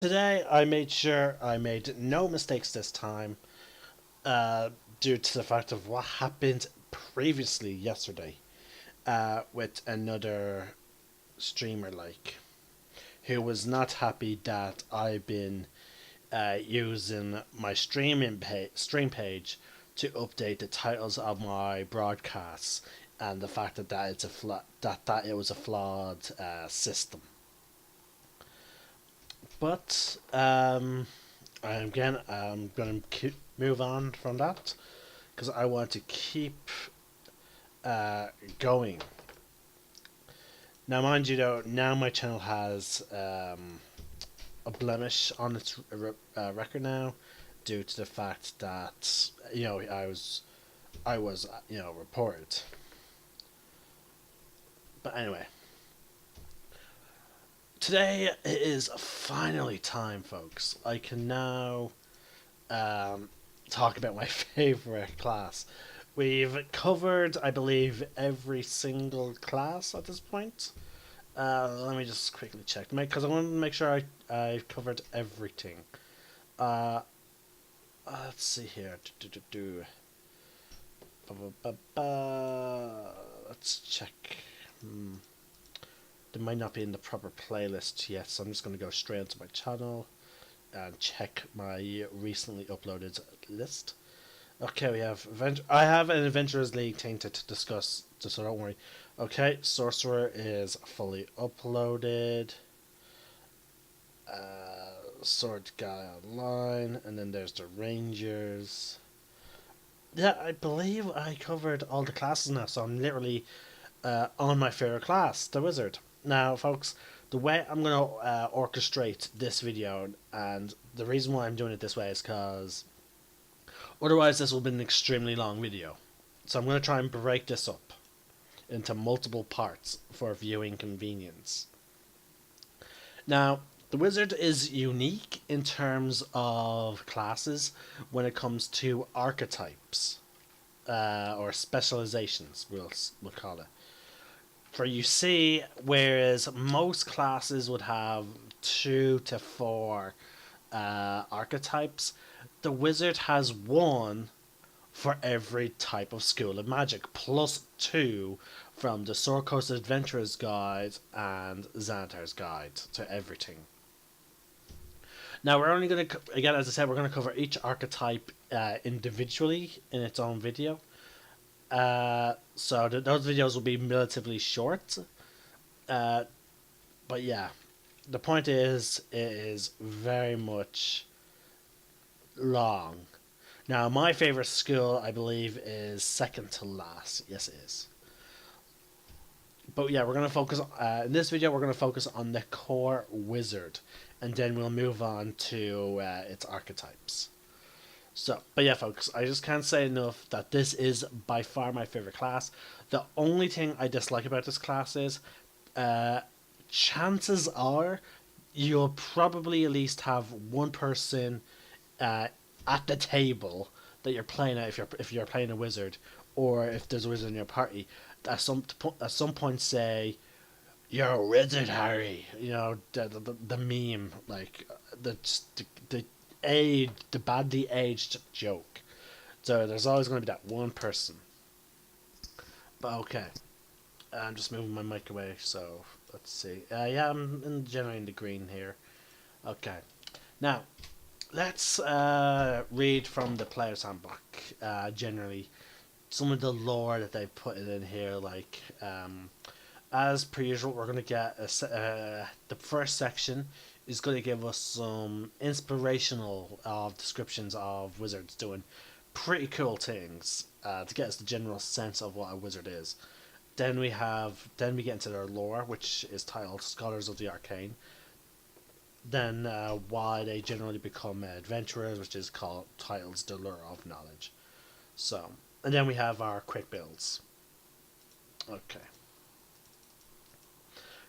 Today I made sure I made no mistakes this time, due to the fact of what happened previously yesterday, with another streamer who was not happy that I've been using my stream page to update the titles of my broadcasts, and the fact that that it was a flawed system. But I'm going to move on from that because I want to keep uh, going. Now, mind you, though, now my channel has a blemish on its record now, due to the fact that I was reported. But anyway, today it is finally time, folks. I can now talk about my favorite class. We've covered, I believe, every single class at this point. Let me just quickly check, because I want to make sure I covered everything. Uh, let's see here. Let's check. They might not be in the proper playlist yet, so I'm just going to go straight into my channel and check my recently uploaded list. Okay, we have I have an Adventurers League tainted to discuss, so don't worry. Okay, Sorcerer is fully uploaded. Sword Guy Online, and then there's the Rangers. Yeah, I believe I covered all the classes now, so I'm literally on my favorite class, the Wizard. Now, folks, the way I'm going to orchestrate this video, and the reason why I'm doing it this way is because otherwise this will be an extremely long video. So I'm going to try and break this up into multiple parts for viewing convenience. Now, the Wizard is unique in terms of classes when it comes to archetypes, or specializations, we'll call it. For you see, whereas most classes would have 2 to 4 archetypes, the Wizard has one for every type of school of magic, plus 2 from the Sword Coast Adventurer's Guide and Xanatar's Guide to everything. Now, we're only going to, again, as I said, we're going to cover each archetype individually in its own video. So those videos will be relatively short. But yeah, the point is, it is very much long. Now, my favorite school, I believe, is second to last. Yes, it is. But yeah, we're going to focus, in this video, we're going to focus on the core Wizard, and then we'll move on to its archetypes. So, but yeah, folks, I just can't say enough that this is by far my favorite class. The only thing I dislike about this class is, chances are you'll probably at least have one person at the table that you're playing at, if you're playing a wizard, or if there's a wizard in your party, at some point say, "You're a wizard, Harry." You know, the meme, like the the badly aged joke. So there's always going to be that one person. But okay, I'm just moving my mic away. So let's see. Yeah, I'm generally in the green here. Okay, now let's read from the player's handbook. Generally, some of the lore that they've put in here, as per usual, we're going to get the first section is going to give us some inspirational descriptions of wizards doing pretty cool things, to get us the general sense of what a wizard is. Then we get into their lore, which is titled Scholars of the Arcane. Then why they generally become adventurers, which is called titles The Lure of Knowledge. So, and then we have our quick builds. Okay.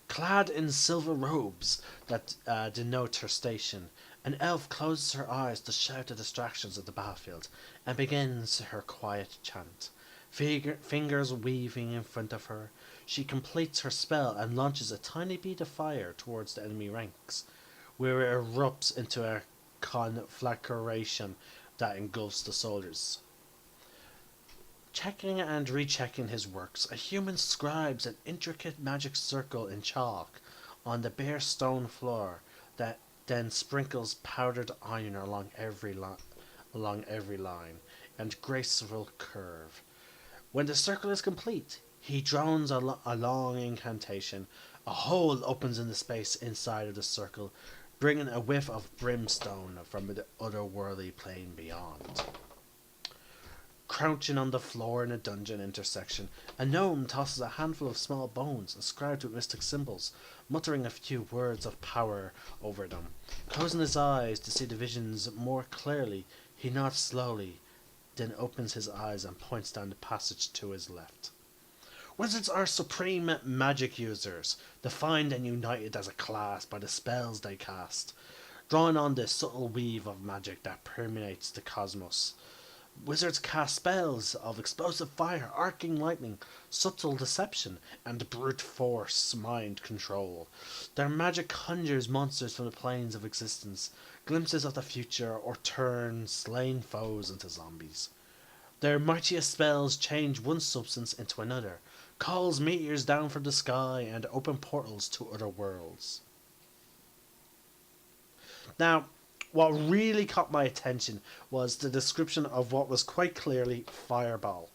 Clad in silver robes that denote her station, an elf closes her eyes to shout the distractions of the battlefield and begins her quiet chant. Fingers weaving in front of her, she completes her spell and launches a tiny bead of fire towards the enemy ranks. where it erupts into a conflagration that engulfs the soldiers. Checking and rechecking his works, a human scribes an intricate magic circle in chalk on the bare stone floor that then sprinkles powdered iron along every line and graceful curve. When the circle is complete, he drones a long incantation. A hole opens in the space inside of the circle, bringing a whiff of brimstone from the otherworldly plane beyond. Crouching on the floor in a dungeon intersection, a gnome tosses a handful of small bones inscribed with mystic symbols, muttering a few words of power over them. Closing his eyes to see the visions more clearly, he nods slowly, then opens his eyes and points down the passage to his left. Wizards are supreme magic users, defined and united as a class by the spells they cast, drawing on the subtle weave of magic that permeates the cosmos. Wizards cast spells of explosive fire, arcing lightning, subtle deception, and brute force mind control. Their magic conjures monsters from the planes of existence, glimpses of the future, or turns slain foes into zombies. Their mightiest spells change one substance into another, calls meteors down from the sky, and open portals to other worlds. Now, what really caught my attention was the description of what was quite clearly fireball.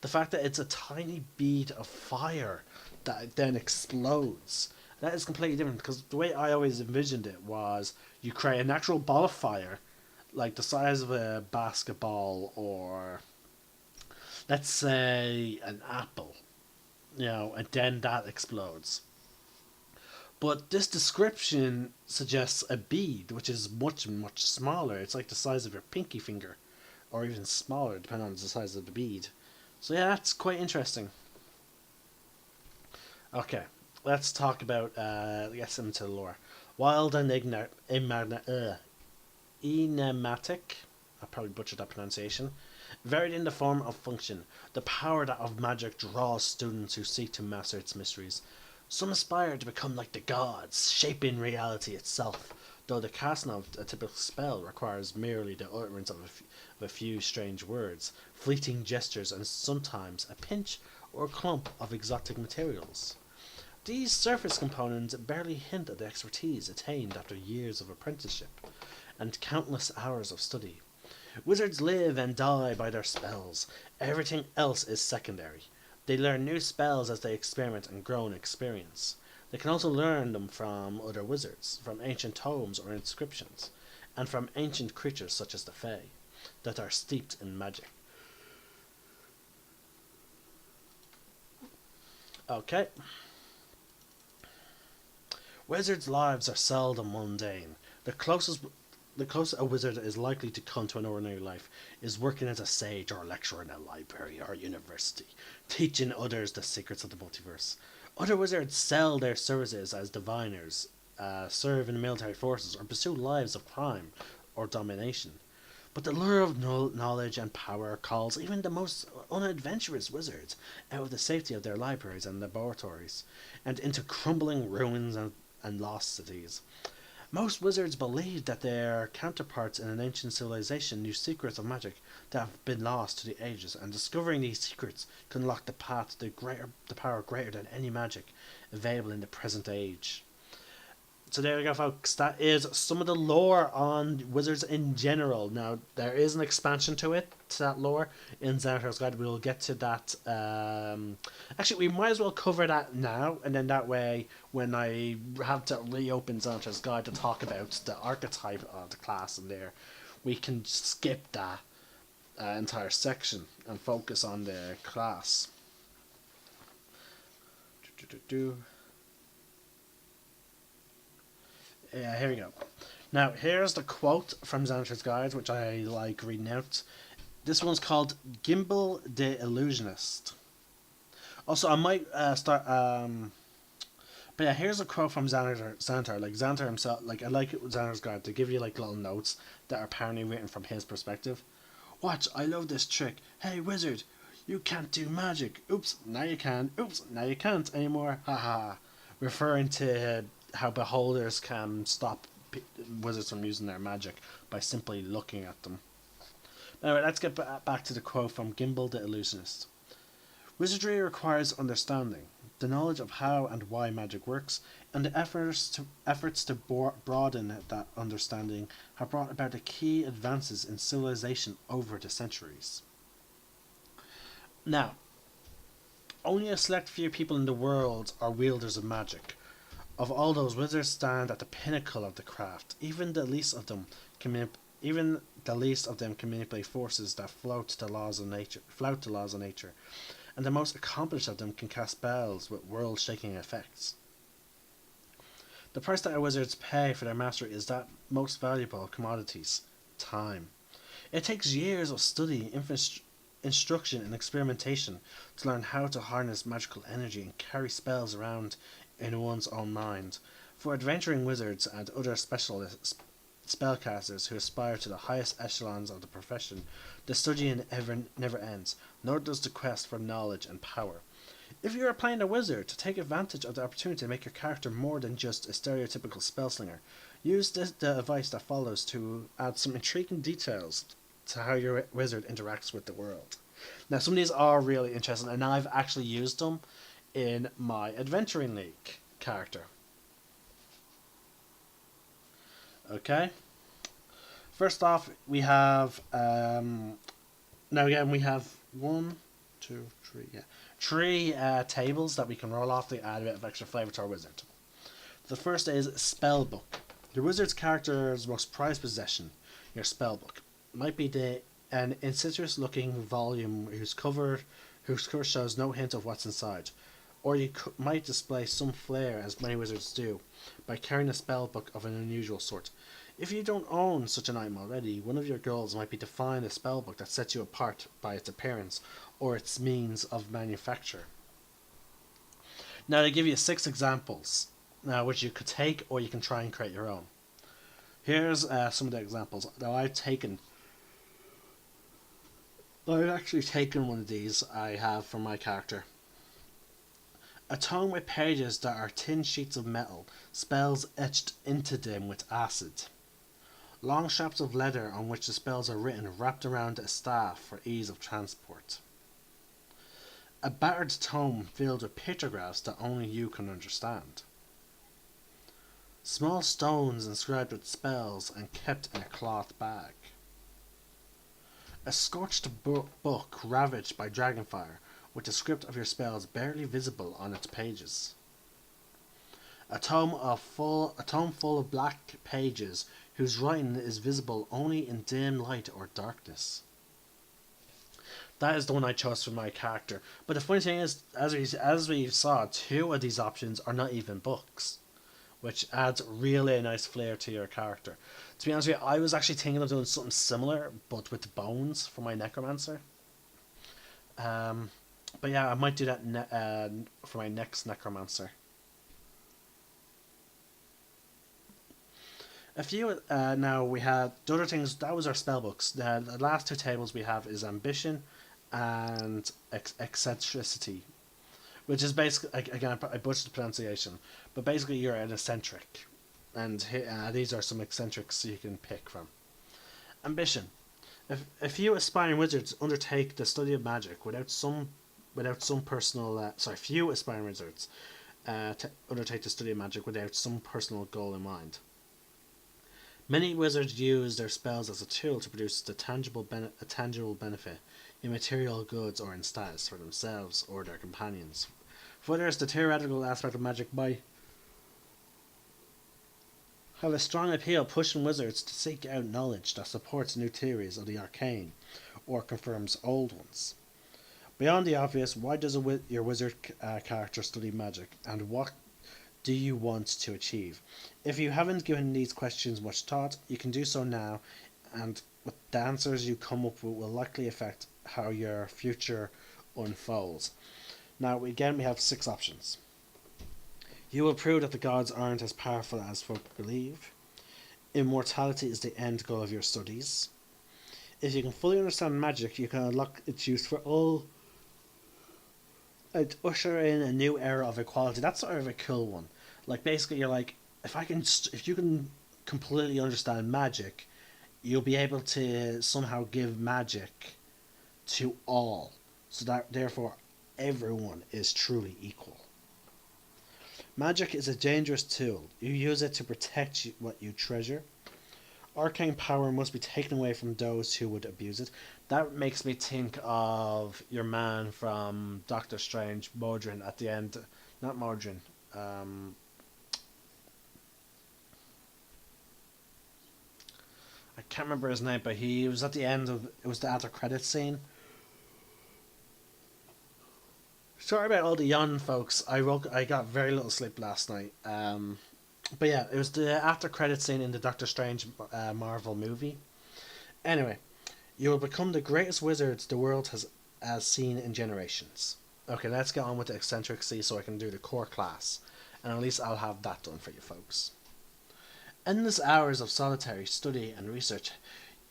The fact that it's a tiny bead of fire that then explodes. That is completely different, because the way I always envisioned it was you create an actual ball of fire, like the size of a basketball, or let's say an apple, and then that explodes. But this description suggests a bead, which is much, much smaller. It's like the size of your pinky finger, or even smaller, depending on the size of the bead. So yeah, that's quite interesting. Okay, let's talk about, let's get into the lore. Wild and enigmatic, I probably butchered that pronunciation, varied in the form of function, the power that of magic draws students who seek to master its mysteries. Some aspire to become like the gods, shaping reality itself, though the casting of a typical spell requires merely the utterance of a few strange words, fleeting gestures, and sometimes a pinch or clump of exotic materials. These surface components barely hint at the expertise attained after years of apprenticeship and countless hours of study. Wizards live and die by their spells. Everything else is secondary. They learn new spells as they experiment and grow in experience. They can also learn them from other wizards, from ancient tomes or inscriptions, and from ancient creatures such as the Fae, that are steeped in magic. Okay. Wizards' lives are seldom mundane. The closest a wizard is likely to come to an ordinary life is working as a sage or lecturer in a library or university, teaching others the secrets of the multiverse. Other wizards sell their services as diviners, serve in the military forces, or pursue lives of crime or domination. But the lure of knowledge and power calls even the most unadventurous wizards out of the safety of their libraries and laboratories, and into crumbling ruins and lost cities. Most wizards believe that their counterparts in an ancient civilization knew secrets of magic that have been lost to the ages, and discovering these secrets can unlock the path to the power greater than any magic available in the present age. So there you go, folks. That is some of the lore on wizards in general. Now, there is an expansion to that lore, in Xanatar's Guide. We'll get to that. Actually, we might as well cover that now, and then that way, when I have to reopen Xanatar's Guide to talk about the archetype of the class in there, we can skip that entire section and focus on the class. Yeah, here we go. Now, here's the quote from Xanatar's Guide, which I like reading out. This one's called Gimbal the Illusionist. Also, I might start... But yeah, here's a quote from Xanatar. Like, Xanatar himself... Like, I like Xanatar's Guide to give you, like, little notes that are apparently written from his perspective. Watch, I love this trick. Hey, wizard, you can't do magic. Oops, now you can. Oops, now you can't anymore. Ha ha. Referring to how beholders can stop wizards from using their magic by simply looking at them. Anyway, let's get back to the quote from Gimbal the Illusionist. Wizardry requires understanding, the knowledge of how and why magic works, and the efforts to broaden that understanding have brought about the key advances in civilization over the centuries. Now, only a select few people in the world are wielders of magic. Of all those, wizards stand at the pinnacle of the craft. Even the least of them can manipulate forces that flout the laws of nature, and the most accomplished of them can cast spells with world-shaking effects. The price that our wizards pay for their mastery is that most valuable of commodities: time. It takes years of study, instruction, and experimentation to learn how to harness magical energy and carry spells around in one's own mind. For adventuring wizards and other spellcasters who aspire to the highest echelons of the profession, the study never ends, nor does the quest for knowledge and power. If you are playing a wizard, to take advantage of the opportunity to make your character more than just a stereotypical spellslinger, use the advice that follows to add some intriguing details to how your wizard interacts with the world. Now, some of these are really interesting, and I've actually used them in my Adventuring League character. Okay. First off, we have now again we have three tables that we can roll off to add a bit of extra flavor to our wizard. The first is Spellbook. Your wizard's character's most prized possession, your spellbook, might be an insidious-looking volume whose cover shows no hint of what's inside, or you might display some flair, as many wizards do, by carrying a spellbook of an unusual sort. If you don't own such an item already, one of your goals might be to find a spellbook that sets you apart by its appearance or its means of manufacture. Now, they give you 6 examples, which you could take or you can try and create your own. Here's some of the examples. Now, I've actually taken one of these I have for my character. A tome with pages that are thin sheets of metal, spells etched into them with acid. Long straps of leather on which the spells are written, wrapped around a staff for ease of transport. A battered tome filled with pictographs that only you can understand. Small stones inscribed with spells and kept in a cloth bag. A scorched book ravaged by dragonfire, with the script of your spells barely visible on its pages. A tome full of black pages whose writing is visible only in dim light or darkness. That is the one I chose for my character. But the funny thing is, as we saw, 2 of these options are not even books, which adds really a nice flair to your character. To be honest with you, I was actually thinking of doing something similar, but with bones for my necromancer. But yeah, I might do that for my next necromancer. A few now we have the other things. That was our spell books. The last 2 tables we have is ambition and eccentricity, which is basically, again, I butchered the pronunciation, but basically you're an eccentric, and these are some eccentrics you can pick from. Ambition. If a few aspiring wizards undertake the study of magic few aspiring wizards undertake the study of magic without some personal goal in mind. Many wizards use their spells as a tool to produce a tangible benefit in material goods or in status for themselves or their companions. For others, the theoretical aspect of magic might have a strong appeal, pushing wizards to seek out knowledge that supports new theories of the arcane or confirms old ones. Beyond the obvious, why does your wizard character study magic, and what do you want to achieve? If you haven't given these questions much thought, you can do so now, and the answers you come up with will likely affect how your future unfolds. Now, again, we have 6 options. You will prove that the gods aren't as powerful as folk believe. Immortality is the end goal of your studies. If you can fully understand magic, you can unlock its use for all and usher in a new era of equality. That's sort of a cool one. Like, basically, you're like, if you can completely understand magic, you'll be able to somehow give magic to all, so that therefore everyone is truly equal. Magic is a dangerous tool. You use it to protect what you treasure. Arcane power must be taken away from those who would abuse it. That makes me think of your man from Doctor Strange, Modrin, at the end. Not Modrin. Um, I can't remember his name, but he was at the end of it was the after credit scene. Sorry about all the yawning, folks. I got very little sleep last night. But yeah, it was the after credit scene in the Doctor Strange Marvel movie. Anyway, you will become the greatest wizards the world has seen in generations. Okay, let's get on with the eccentricity so I can do the core class, and at least I'll have that done for you folks. Endless hours of solitary study and research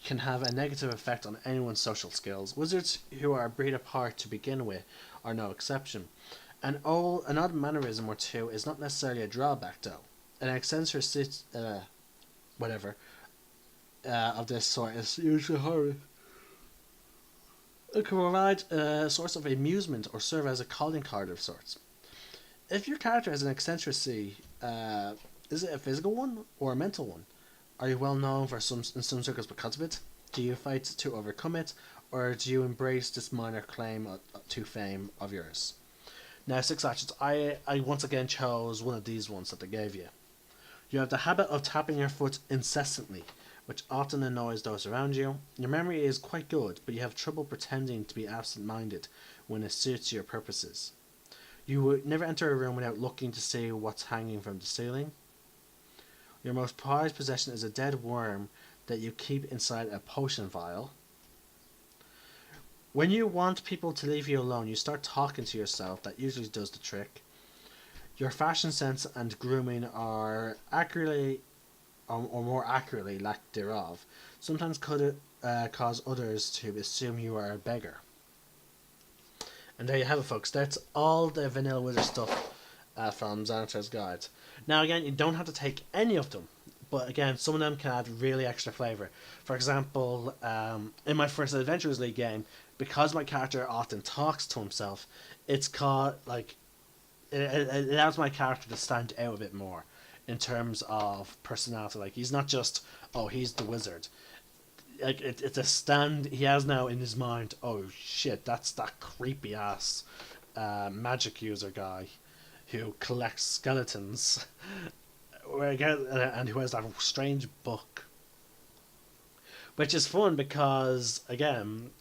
can have a negative effect on anyone's social skills. Wizards who are a breed apart to begin with are no exception. An odd mannerism or two is not necessarily a drawback, though. An eccentricity, whatever, of this sort is usually horrid. It can provide a source of amusement or serve as a calling card of sorts. If your character has an eccentricity, is it a physical one or a mental one? Are you well known in some circles because of it? Do you fight to overcome it, or do you embrace this minor claim to fame of yours? Now, 6 actions. I once again chose one of these ones that they gave you. You have the habit of tapping your foot incessantly, which often annoys those around you. Your memory is quite good, but you have trouble pretending to be absent-minded when it suits your purposes. You would never enter a room without looking to see what's hanging from the ceiling. Your most prized possession is a dead worm that you keep inside a potion vial. When you want people to leave you alone, you start talking to yourself. That usually does the trick. Your fashion sense and grooming are accurately, or more accurately, lack thereof, sometimes could cause others to assume you are a beggar. And there you have it, folks. That's all the Vanilla Wizard stuff from Xanatar's Guide. Now, again, you don't have to take any of them, but again, some of them can add really extra flavour. For example, in my first Adventurers League game, because my character often talks to himself, it's called, like, it allows my character to stand out a bit more in terms of personality. Like, he's not just, oh, he's the wizard. Like, it's a stand he has now in his mind. Oh shit, that's that creepy ass magic user guy who collects skeletons, and who has that strange book, which is fun because again,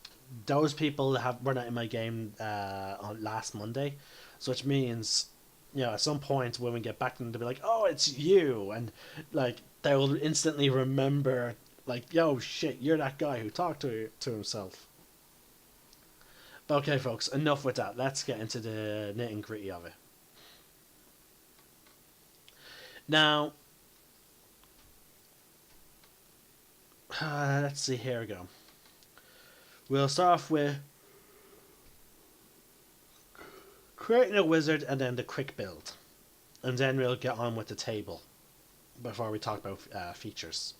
those people were not in my game on last Monday, so which means, you know, at some point when we get back to them, they'll be like, "Oh, it's you," and like they will instantly remember, like, "Yo, shit, you're that guy who talked to himself." But okay, folks, enough with that. Let's get into the nitty gritty of it. Now, let's see. Here we go. We'll start off with creating a wizard and then the quick build. And then we'll get on with the table before we talk about features.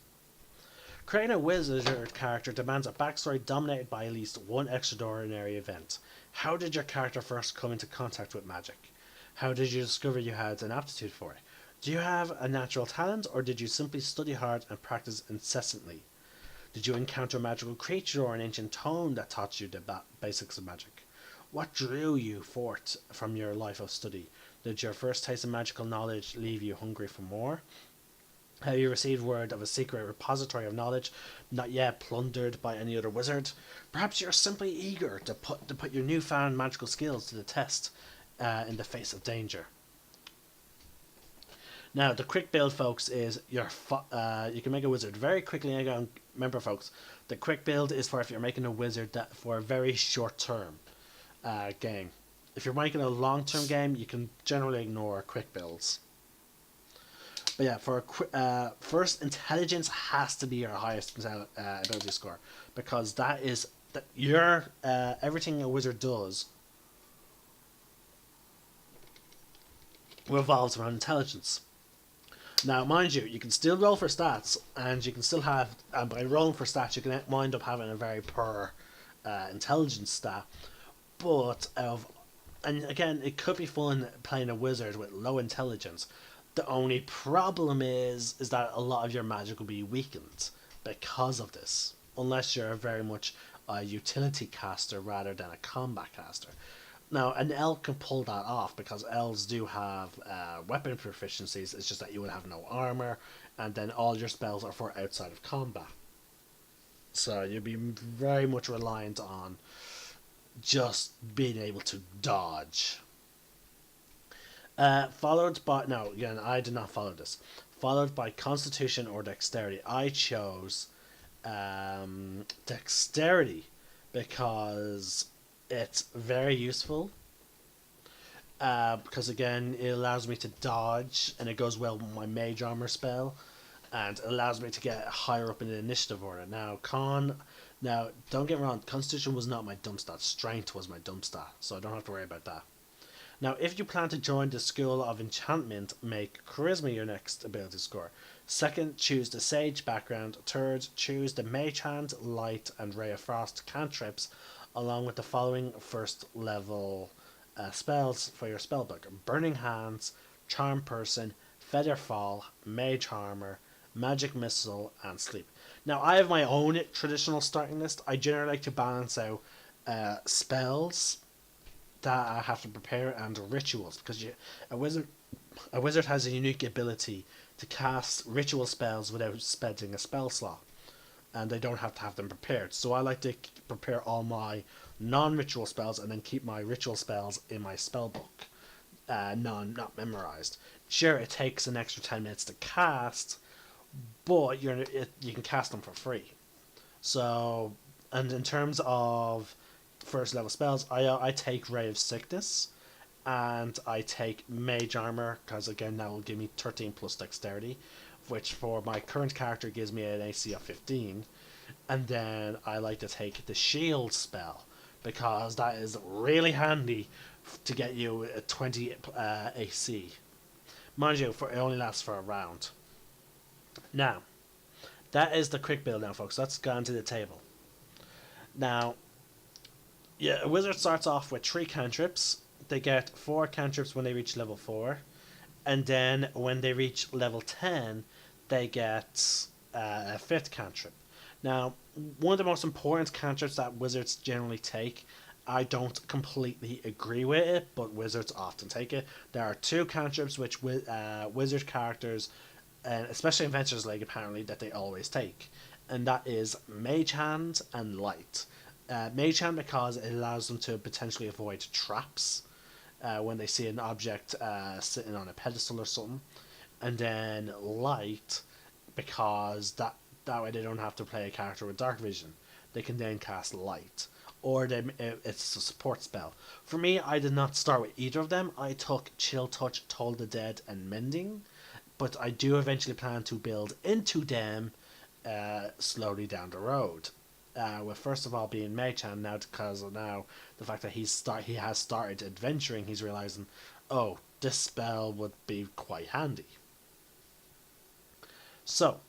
Creating a wizard character demands a backstory dominated by at least one extraordinary event. How did your character first come into contact with magic? How did you discover you had an aptitude for it? Do you have a natural talent, or did you simply study hard and practice incessantly? Did you encounter a magical creature or an ancient tome that taught you the basics of magic? What drew you forth from your life of study? Did your first taste of magical knowledge leave you hungry for more? Have you received word of a secret repository of knowledge not yet plundered by any other wizard? Perhaps you're simply eager to put your newfound magical skills to the test in the face of danger. Now, the quick build, folks, is you can make a wizard very quickly. And again, remember, folks, the quick build is for if you're making a wizard for a very short term game. If you're making a long term game, you can generally ignore quick builds. But yeah, for first, intelligence has to be your highest ability score, because that is your everything a wizard does revolves around intelligence. Now, mind you, you can still roll for stats, and you can still have, and by rolling for stats, you can wind up having a very poor intelligence stat. But and again, it could be fun playing a wizard with low intelligence. The only problem is that a lot of your magic will be weakened because of this, unless you're very much a utility caster rather than a combat caster. Now, an elf can pull that off because elves do have weapon proficiencies. It's just that you would have no armor, and then all your spells are for outside of combat. So you'd be very much reliant on just being able to dodge. Followed by, no, again, I did not follow this. Followed by Constitution or Dexterity. I chose Dexterity because it's very useful. Because again, it allows me to dodge, and it goes well with my Mage Armor spell, and it allows me to get higher up in the initiative order. Now don't get me wrong, Constitution was not my dump stat. Strength was my dump stat, so I don't have to worry about that. Now, if you plan to join the School of Enchantment, make Charisma your next ability score. Second, choose the Sage background. Third, choose the Mage Hand, Light, and Ray of Frost cantrips, along with the following first level spells for your spellbook: Burning Hands, Charm Person, Feather Fall, Mage Armor, Magic Missile, and Sleep. Now, I have my own traditional starting list. I generally like to balance out spells that I have to prepare and rituals, because a wizard has a unique ability to cast ritual spells without spending a spell slot, and they don't have to have them prepared. So I like to prepare all my non-ritual spells and then keep my ritual spells in my spell book, not memorized. Sure, it takes an extra 10 minutes to cast, but you can cast them for free. So, and in terms of first level spells, I take Ray of Sickness, and I take Mage Armor, because again that will give me 13 plus Dexterity, which for my current character gives me an AC of 15. And then I like to take the Shield spell, because that is really handy to get you a 20 AC. Mind you, it only lasts for a round. Now, that is the quick build now, folks. Let's go onto the table. Now, yeah, a wizard starts off with 3 cantrips. They get 4 cantrips when they reach level 4. And then when they reach level 10, they get a 5th cantrip. Now, one of the most important cantrips that wizards generally take, I don't completely agree with it, but wizards often take it. There are 2 cantrips which wizard characters, and especially in Adventures League apparently, that they always take. And that is Mage Hand and Light. Mage Hand because it allows them to potentially avoid traps when they see an object sitting on a pedestal or something. And then Light because that way they don't have to play a character with dark vision. They can then cast Light. Or it's a support spell. For me, I did not start with either of them. I took Chill Touch, Toll the Dead, and Mending. But I do eventually plan to build into them slowly down the road. With first of all being Mage Hand now, because of now the fact that he has started adventuring, he's realizing, oh, this spell would be quite handy. So,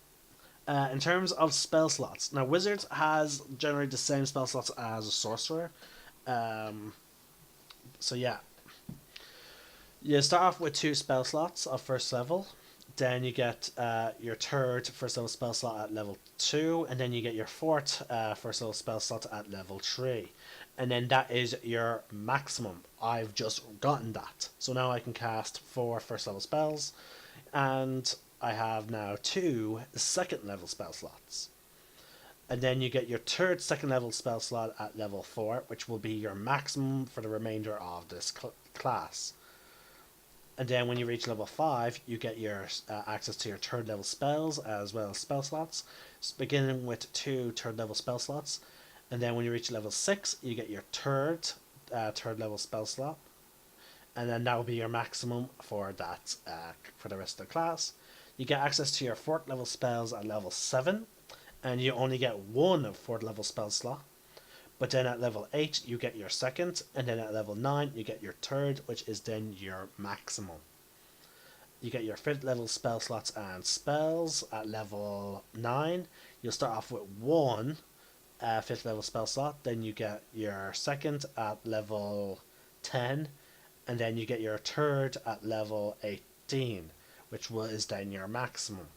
in terms of spell slots, now Wizards has generally the same spell slots as a Sorcerer. So yeah, you start off with 2 spell slots of first level. Then you get your third first level spell slot at level 2, and then you get your fourth first level spell slot at level 3. And then that is your maximum. I've just gotten that. So now I can cast 4 first level spells, and I have now 2 second level spell slots. And then you get your third second level spell slot at level 4, which will be your maximum for the remainder of this class. And then when you reach level 5, you get your access to your third level spells as well as spell slots, beginning with 2 third level spell slots. And then when you reach level 6, you get your third level spell slot. And then that will be your maximum for that for the rest of the class. You get access to your 4th level spells at level 7, and you only get 1 4th level spell slot. But then at level 8, you get your second, and then at level 9, you get your third, which is then your maximum. You get your 5th level spell slots and spells at level 9. You'll start off with one 5th level spell slot, then you get your second at level 10, and then you get your third at level 18, which is then your maximum.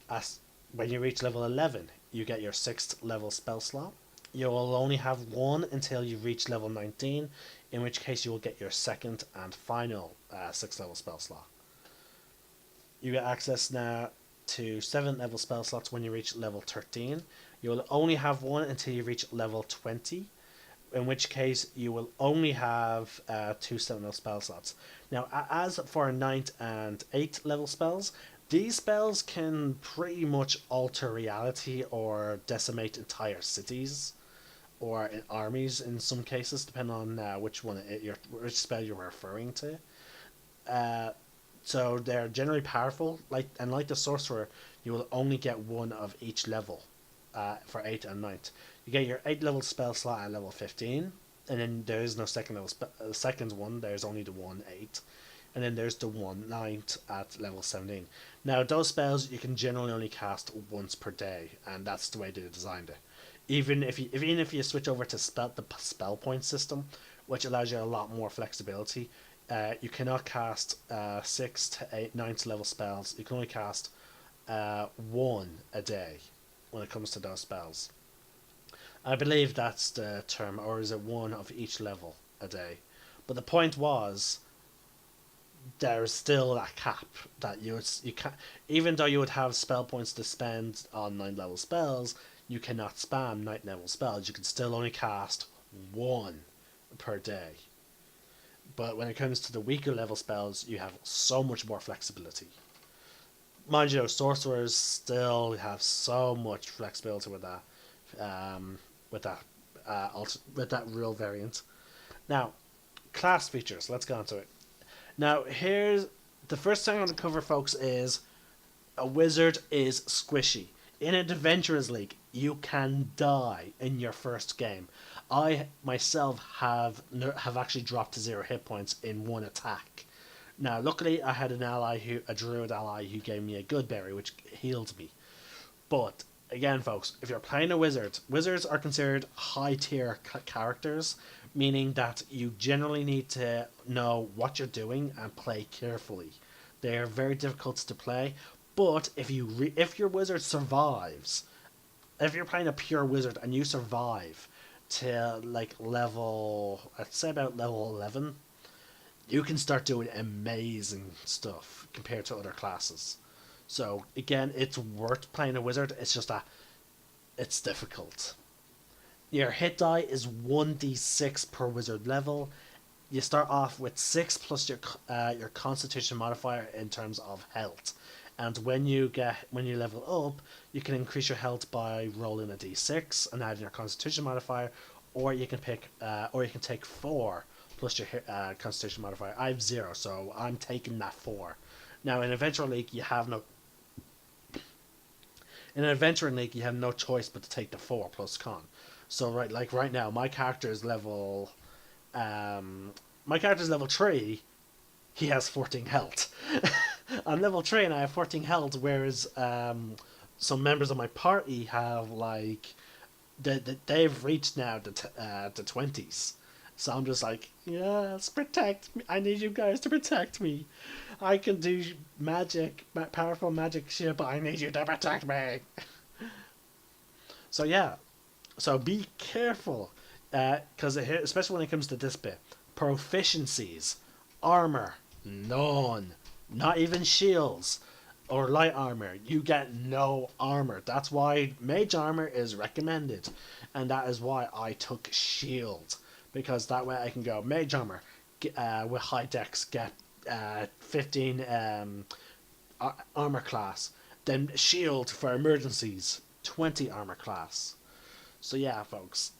As when you reach level 11, you get your 6th level spell slot. You will only have one until you reach level 19, in which case you will get your second and final 6th level spell slot. You get access now to 7th level spell slots when you reach level 13. You will only have one until you reach level 20, in which case you will only have 2 7th level spell slots. Now, as for 9th and 8th level spells, these spells can pretty much alter reality or decimate entire cities or armies in some cases, depending on which spell you're referring to. Uh, so they're generally powerful, like the sorcerer, you will only get one of each level for 8th and 9th. You get your 8th level spell slot at level 15, and then there is no second level second one. There's only the 1 8, and then there's the 1 9th at level 17. Now those spells you can generally only cast once per day, and that's the way they designed it. Even if you switch over to the spell point system, which allows you a lot more flexibility, you cannot cast 6th to 8th, 9th level spells. You can only cast one a day when it comes to those spells. I believe that's the term, or is it one of each level a day? But the point was, there's still that cap that you can, even though you would have spell points to spend on 9th level spells, you cannot spam 9th level spells. You can still only cast one per day. But when it comes to the weaker level spells, you have so much more flexibility. Mind you, sorcerers still have so much flexibility with that, with that rule variant. Now, class features. Let's go into it. Now, here's the first thing I'm going to cover, folks. Is a wizard is squishy. In an Adventurers League, you can die in your first game. I myself have actually dropped to 0 hit points in one attack. Now, luckily, I had a druid ally who gave me a good berry, which healed me. But again, folks, if you're playing a wizard, wizards are considered high tier characters, meaning that you generally need to know what you're doing and play carefully. They are very difficult to play, but if your wizard survives, if you're playing a pure wizard and you survive to like let's say about level 11, you can start doing amazing stuff compared to other classes. So again, it's worth playing a wizard. It's just that it's difficult. Your hit die is 1d6 per wizard level. You start off with 6 plus your Constitution modifier in terms of health, and when you level up, you can increase your health by rolling a d6 and adding your Constitution modifier, or you can take 4 plus your Constitution modifier. I have 0, so I'm taking that 4. Now in Adventure League, you have no choice but to take the 4 plus con. So right now, my character is level 3. He has 14 health. I'm level 3 and I have 14 health, whereas some members of my party have they've reached now the 20s. So I'm just like, yes, protect me. I need you guys to protect me. I can do powerful magic shit, but I need you to protect me. So yeah, so be careful, because especially when it comes to this bit, proficiencies, armor, none, not even shields or light armor. You get no armor. That's why mage armor is recommended, and that is why I took shield, because that way I can go mage armor with high dex, get 15 armor class, then shield for emergencies, 20 armor class. So yeah, folks.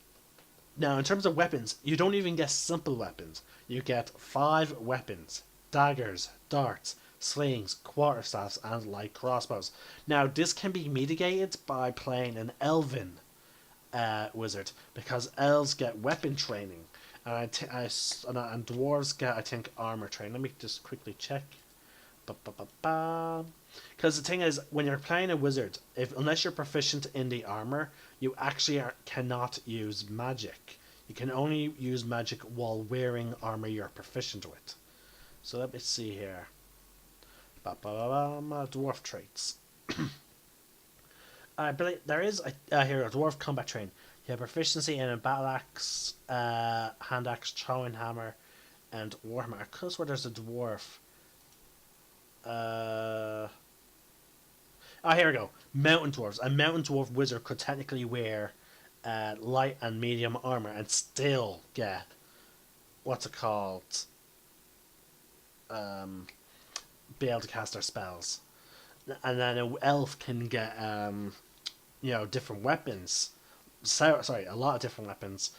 Now, in terms of weapons, you don't even get simple weapons. You get 5 weapons: daggers, darts, slings, quarterstaffs, and light crossbows. Now, this can be mitigated by playing an elven wizard, because elves get weapon training, and dwarves get, I think, armor training. Let me just quickly check Because the thing is, when you're playing a wizard, if unless you're proficient in the armor, you actually cannot use magic. You can only use magic while wearing armor you're proficient with. So let me see here. Dwarf traits. I believe there is here a dwarf combat train. You have proficiency in a battle axe, hand axe, throwing hammer, and warhammer. Because where there's a dwarf. Here we go. Mountain dwarves. A mountain dwarf wizard could technically wear light and medium armor and still get what's it called? Be able to cast their spells. And then an elf can get different weapons. Sorry, a lot of different weapons,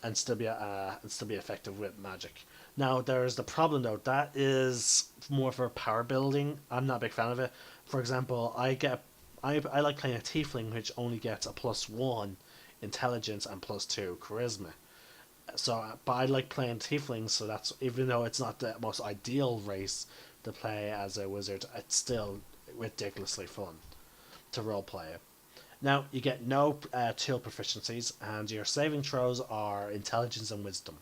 and still be effective with magic. Now there's the problem though. That is more for power building. I'm not a big fan of it. For example, I like playing a tiefling which only gets a +1 intelligence and +2 charisma. So, but I like playing tieflings. So that's even though it's not the most ideal race to play as a wizard, it's still ridiculously fun to roleplay it. Now, you get no tool proficiencies, and your saving throws are intelligence and wisdom.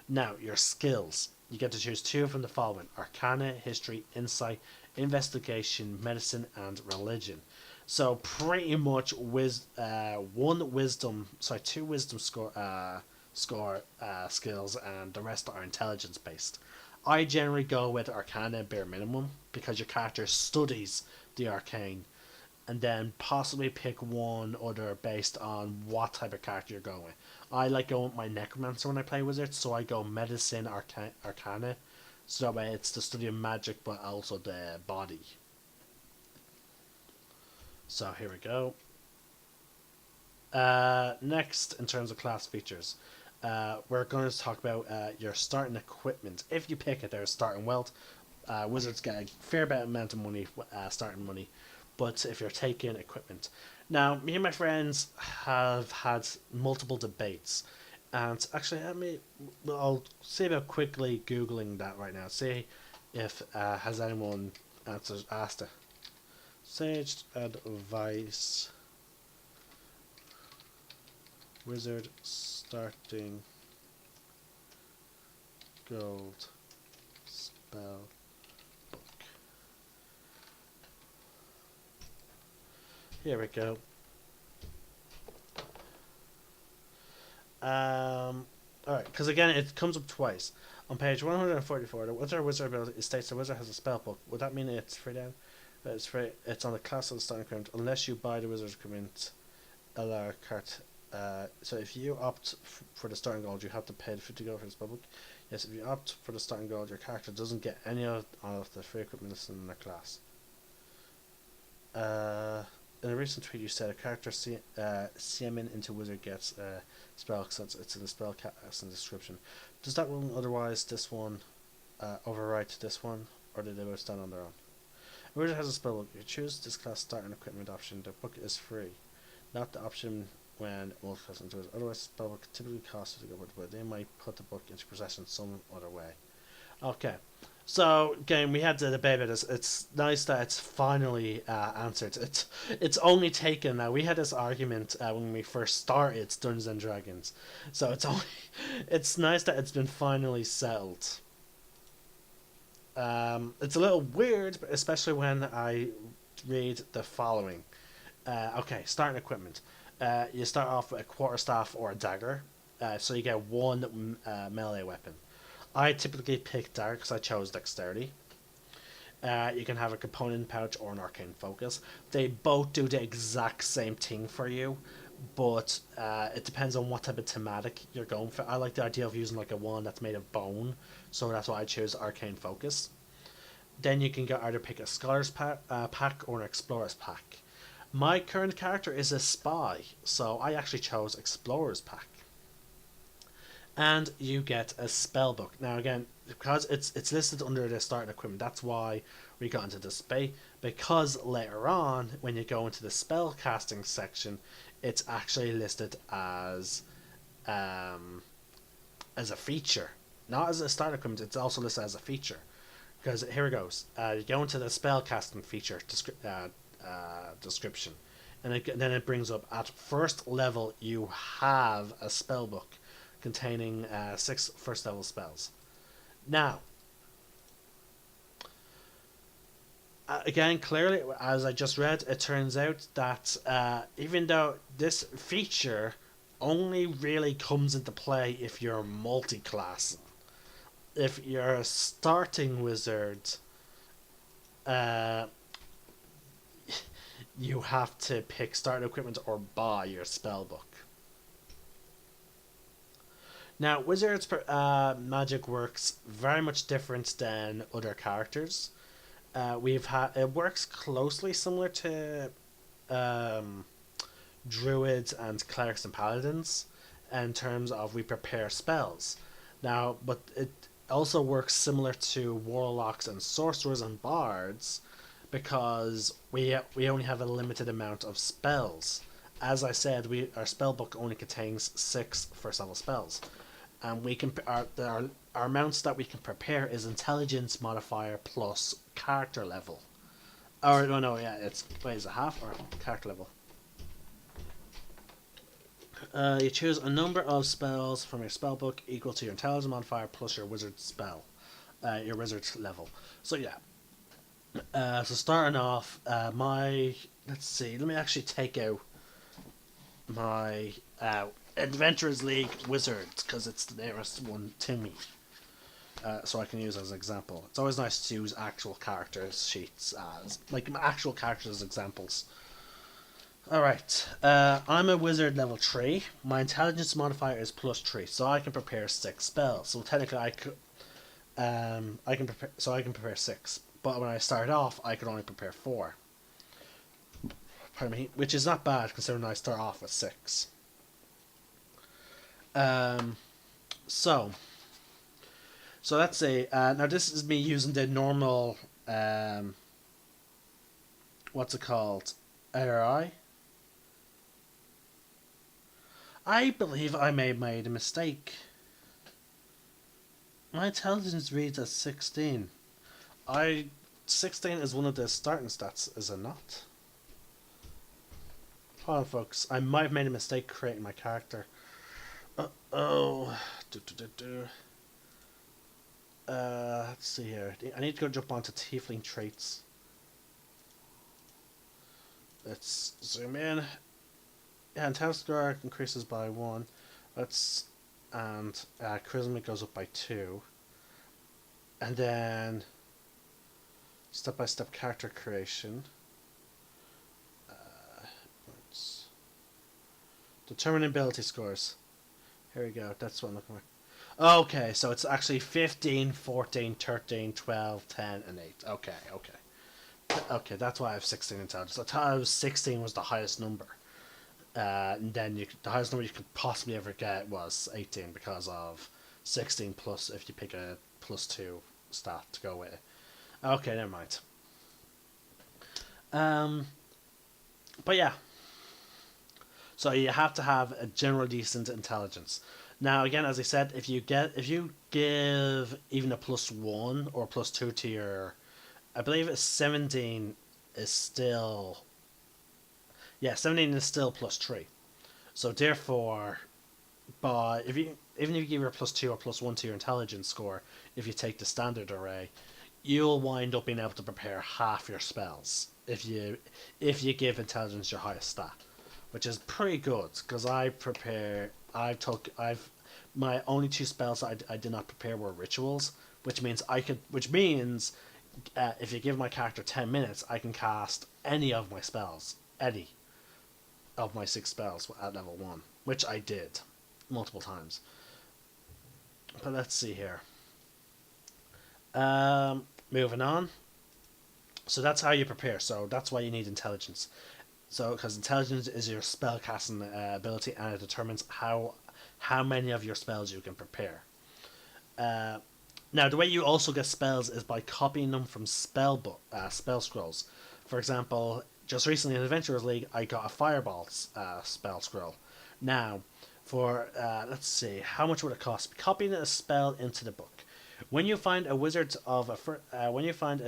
Now, your skills. You get to choose two from the following: Arcana, History, Insight, Investigation, Medicine, and Religion. So, pretty much two wisdom score skills, and the rest are intelligence based. I generally go with Arcana bare minimum because your character studies the arcane, and then possibly pick one other based on what type of character you're going with. I like going with my Necromancer when I play Wizards, so I go Medicine Arcana, so that way it's the study of magic but also the body. So here we go. Next, in terms of class features, we're going to talk about your starting equipment. If you pick it, there's starting wealth. Wizards get a fair bit amount of money, starting money, but if you're taking equipment. Now, me and my friends have had multiple debates, and actually, I'll see about quickly Googling that right now. See if has anyone asked it. Sage advice. Wizard starting gold spell book. Here we go. Alright, because again, it comes up twice. On page 144, the wizard ability states the wizard has a spell book. Would that mean it's free down? It's free. It's on the class of the starting equipment, unless you buy the wizard's equipment a la carte. So if you opt for the starting gold, you have to pay the 50 gold for the spell book. Yes, if you opt for the starting gold, your character doesn't get any of the free equipment listed in their class. In a recent tweet, you said a character CMing into wizard gets a spell since it's in the spell casting description. Does that rule otherwise this one overwrite this one, or do they both stand on their own? A wizard has a spell book. If you choose this class starting equipment option, the book is free. Not the option when multiple into it. Otherwise, the spell book typically costs you to go, but they might put the book into possession some other way. Okay. So again, we had the debate about this. It's nice that it's finally answered. It's only taken. We had this argument when we first started Dungeons and Dragons, so it's nice that it's been finally settled. It's a little weird, especially when I read the following. Okay, starting equipment. You start off with a quarterstaff or a dagger, so you get one melee weapon. I typically pick dagger because I chose dexterity. You can have a component pouch or an arcane focus. They both do the exact same thing for you, but it depends on what type of thematic you're going for. I like the idea of using like a wand that's made of bone, so that's why I choose arcane focus. Then you can either pick a scholar's pack or an explorer's pack. My current character is a spy, so I actually chose explorer's pack. And you get a spell book. Now again, because it's listed under the starting equipment, that's why we got into this debate. Because later on, when you go into the spell casting section, it's actually listed as a feature, not as a starting equipment. It's also listed as a feature. Because here it goes. You go into the spellcasting feature description, and then it brings up at first level you have a spell book containing 6 first level spells. Now, again, clearly, as I just read, it turns out that even though this feature only really comes into play if you're multi-classing, if you're a starting wizard, uh, you have to pick starting equipment or buy your spell book. Now, wizards magic works very much different than other characters. We've had it works closely similar to um, druids and clerics and paladins in terms of we prepare spells. Now, but it also works similar to warlocks and sorcerers and bards because we only have a limited amount of spells. As I said, our spell book only contains 6 first level spells, and we can our amounts that we can prepare is intelligence modifier plus character level. Or no, yeah, it's wait, is it half or character level? You choose a number of spells from your spell book equal to your intelligence modifier plus your wizard spell, your wizard level. So yeah. So starting off, let's see. Let me actually take out my Adventurers League wizard because it's the nearest one to me. So I can use as an example. It's always nice to use actual characters sheets as like actual characters as examples. Alright, I'm a wizard level 3. My intelligence modifier is +3, so I can prepare 6 spells. So technically I can prepare 6. But when I started off, I could only prepare 4. Pardon me, which is not bad considering I start off with 6. So let's say, now this is me using the normal, what's it called, ARI. I believe I may have made a mistake. My intelligence reads as 16. 16 is one of the starting stats, is it not? Hold on, folks. I might have made a mistake creating my character. Oh. Let's see here. I need to go jump onto tiefling traits. Let's zoom in. Yeah, intelligence score increases by 1. And charisma goes up by 2. And then step-by-step character creation. Determine ability scores. Here we go. That's what I'm looking for. Okay, so it's actually 15, 14, 13, 12, 10, and 8. Okay, that's why I have 16 intelligence. I thought I was 16 was the highest number. And then the highest number you could possibly ever get was 18 because of 16 plus if you pick a +2 stat to go with it. Okay, never mind. But yeah. So you have to have a general decent intelligence. Now again, as I said, if you give even a +1 or +2 to your, I believe it's 17 is still, yeah, 17 is still +3. So therefore, but even if you give your +2 or +1 to your intelligence score, if you take the standard array, you'll wind up being able to prepare half your spells if you give intelligence your highest stat, which is pretty good because my only 2 spells I did not prepare were rituals, which means if you give my character 10 minutes, I can cast any of my spells, any of my 6 spells at level 1, which I did multiple times. But let's see here. Moving on. So that's how you prepare. So that's why you need intelligence. So because intelligence is your spell casting ability, and it determines how many of your spells you can prepare. Now the way you also get spells is by copying them from spell scrolls. For example, just recently in Adventurers League, I got a Fireball spell scroll. Now, for let's see, how much would it cost? Copying a spell into the book When you find a wizard of a when you find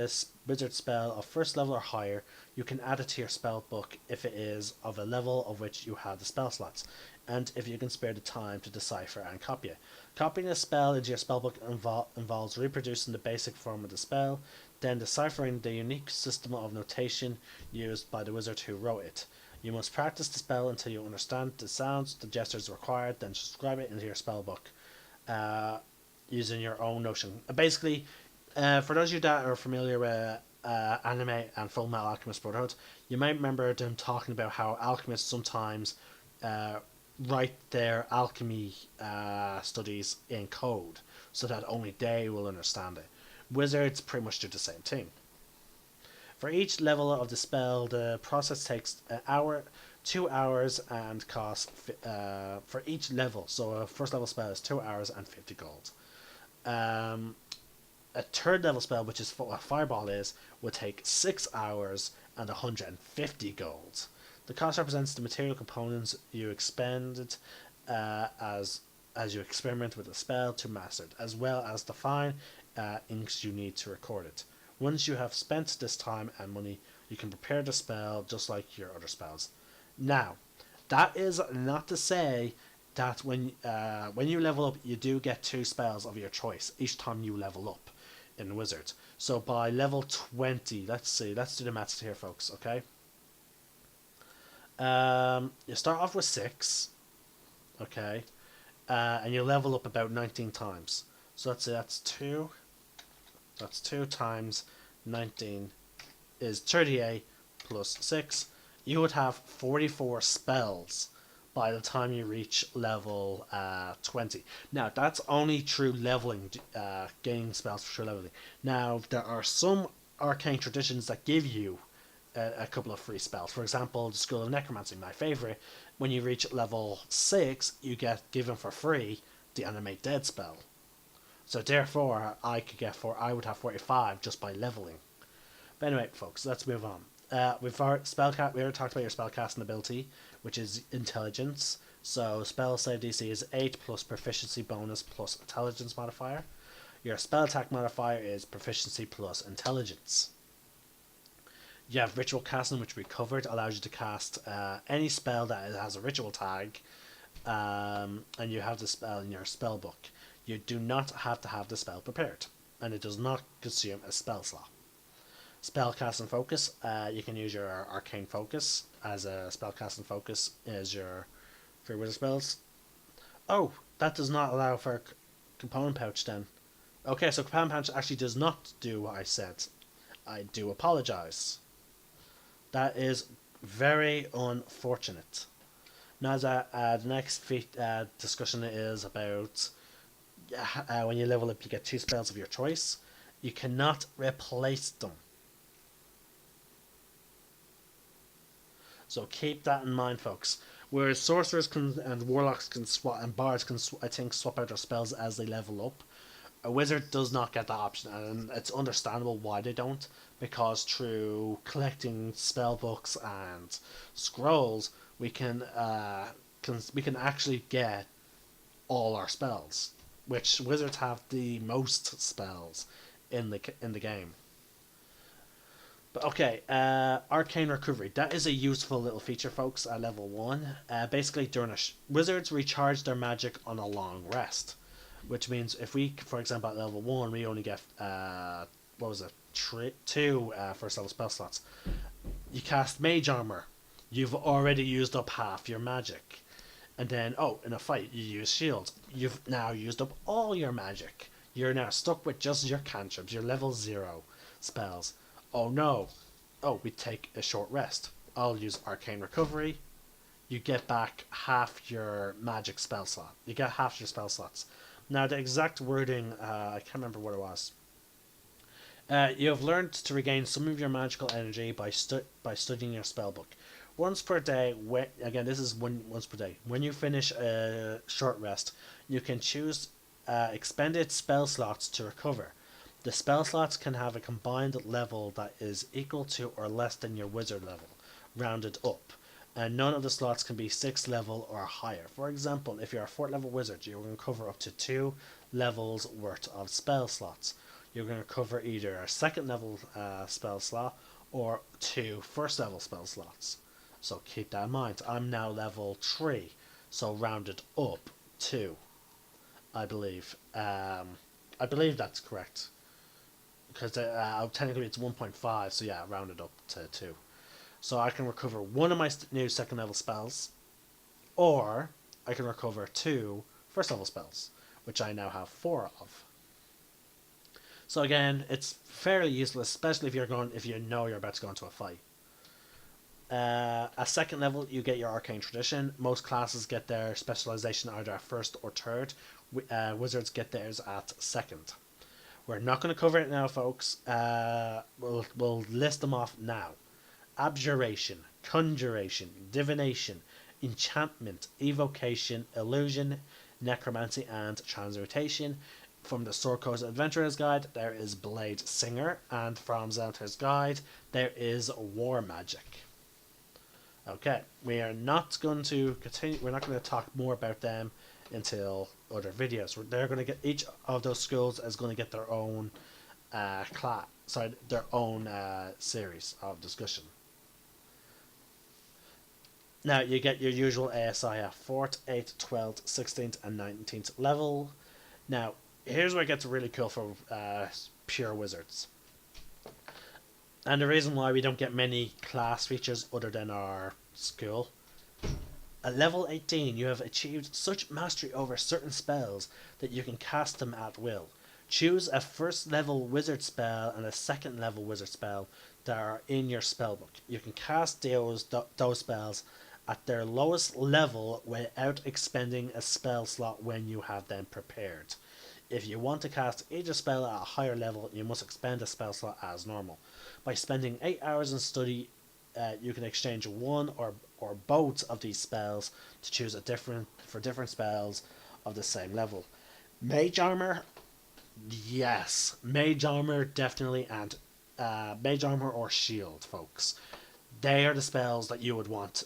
wizard spell of first level or higher, you can add it to your spell book if it is of a level of which you have the spell slots, and if you can spare the time to decipher and copy it. Copying a spell into your spellbook involves reproducing the basic form of the spell, then deciphering the unique system of notation used by the wizard who wrote it. You must practice the spell until you understand the sounds, the gestures required, then transcribe it into your spellbook using your own notion. Basically, for those of you that are familiar with anime and Full Metal Alchemist Brotherhood, you might remember them talking about how alchemists sometimes uh, write their alchemy studies in code so that only they will understand it. Wizards pretty much do the same thing. For each level of the spell, the process takes an hour, 2 hours, and costs for each level. So a first level spell is 2 hours and 50 gold. A third level spell, which is what Fireball is, would take 6 hours and 150 gold. The cost represents the material components you expended as you experiment with the spell to master it, as well as the fine inks you need to record it. Once you have spent this time and money, you can prepare the spell just like your other spells. Now, that is not to say that when you level up, you do get 2 spells of your choice each time you level up in Wizards. So by level 20, let's do the maths here, folks, okay? You start off with 6, okay? And you level up about 19 times. So let's say that's 2 times 19 is 38 plus 6. You would have 44 spells by the time you reach level 20. Now, that's only through leveling, gaining spells for through leveling. Now, there are some arcane traditions that give you a couple of free spells. For example, the School of Necromancy, my favorite. When you reach level 6, you get given for free the Animate Dead spell. So therefore, I would have 45 just by leveling. But anyway, folks, let's move on. We already talked about your spellcasting ability, which is intelligence. So spell save DC is 8 plus proficiency bonus plus intelligence modifier. Your spell attack modifier is proficiency plus intelligence. You have ritual casting, which we covered, allows you to cast any spell that has a ritual tag, and you have the spell in your spell book. You do not have to have the spell prepared, and it does not consume a spell slot. Spellcasting focus, you can use your arcane focus as a spellcasting focus as your for wizard spells. Oh, that does not allow for component pouch then. Okay, so component pouch actually does not do what I said. I do apologize. That is very unfortunate. Now that the next discussion is about when you level up, you get 2 spells of your choice. You cannot replace them. So keep that in mind, folks. Whereas sorcerers and warlocks can swap, and bards can, I think, swap out their spells as they level up. A wizard does not get that option, and it's understandable why they don't. Because through collecting spell books and scrolls, we can actually get all our spells, which wizards have the most spells in the game. But okay, arcane recovery. That is a useful little feature, folks. At level 1, basically wizards recharge their magic on a long rest, which means if we, for example, at level 1, we only get two first level spell slots. You cast Mage Armor, you've already used up half your magic. And then, in a fight, you use shields. You've now used up all your magic. You're now stuck with just your cantrips, your level 0 spells. Oh no. Oh, we take a short rest. I'll use Arcane Recovery. You get back half your magic spell slot. You get half your spell slots. Now, the exact wording, I can't remember what it was. You have learned to regain some of your magical energy by studying your spellbook. Once per day, this is once per day. When you finish a short rest, you can choose expended spell slots to recover. The spell slots can have a combined level that is equal to or less than your wizard level, rounded up. And none of the slots can be 6th level or higher. For example, if you're a 4th level wizard, you will recover up to 2 levels worth of spell slots. You're going to recover either a second level spell slot or 2 first level spell slots. So keep that in mind. I'm now level 3, so rounded up 2, I believe. I believe that's correct. Because technically it's 1.5, so yeah, rounded up to 2. So I can recover one of my new second level spells, or I can recover 2 first level spells, which I now have 4 of. So again, it's fairly useless, especially if you know you're about to go into a fight. At second level, you get your arcane tradition. Most classes get their specialization either at first or third. Wizards get theirs at second. We're not going to cover it now, folks. We'll list them off now. Abjuration, conjuration, divination, enchantment, evocation, illusion, necromancy, and transmutation. From the Sword Coast Adventurer's Guide, there is Blade Singer, and from Zelda's Guide, there is War Magic. Okay, we are not going to continue. We're not going to talk more about them until other videos. They're going to get each of those schools is going to get their own their own series of discussion. Now you get your usual ASI at 4th, 8th, 12th, 16th, and 19th level. Now here's where it gets really cool for pure wizards. And the reason why we don't get many class features other than our school. At level 18, you have achieved such mastery over certain spells that you can cast them at will. Choose a first level wizard spell and a second level wizard spell that are in your spellbook. You can cast those spells at their lowest level without expending a spell slot when you have them prepared. If you want to cast either spell at a higher level, you must expend a spell slot as normal. By spending 8 hours in study, you can exchange one or both of these spells to choose for different spells of the same level. Mage Armor, yes. Mage Armor, definitely, and Mage Armor or Shield, folks. They are the spells that you would want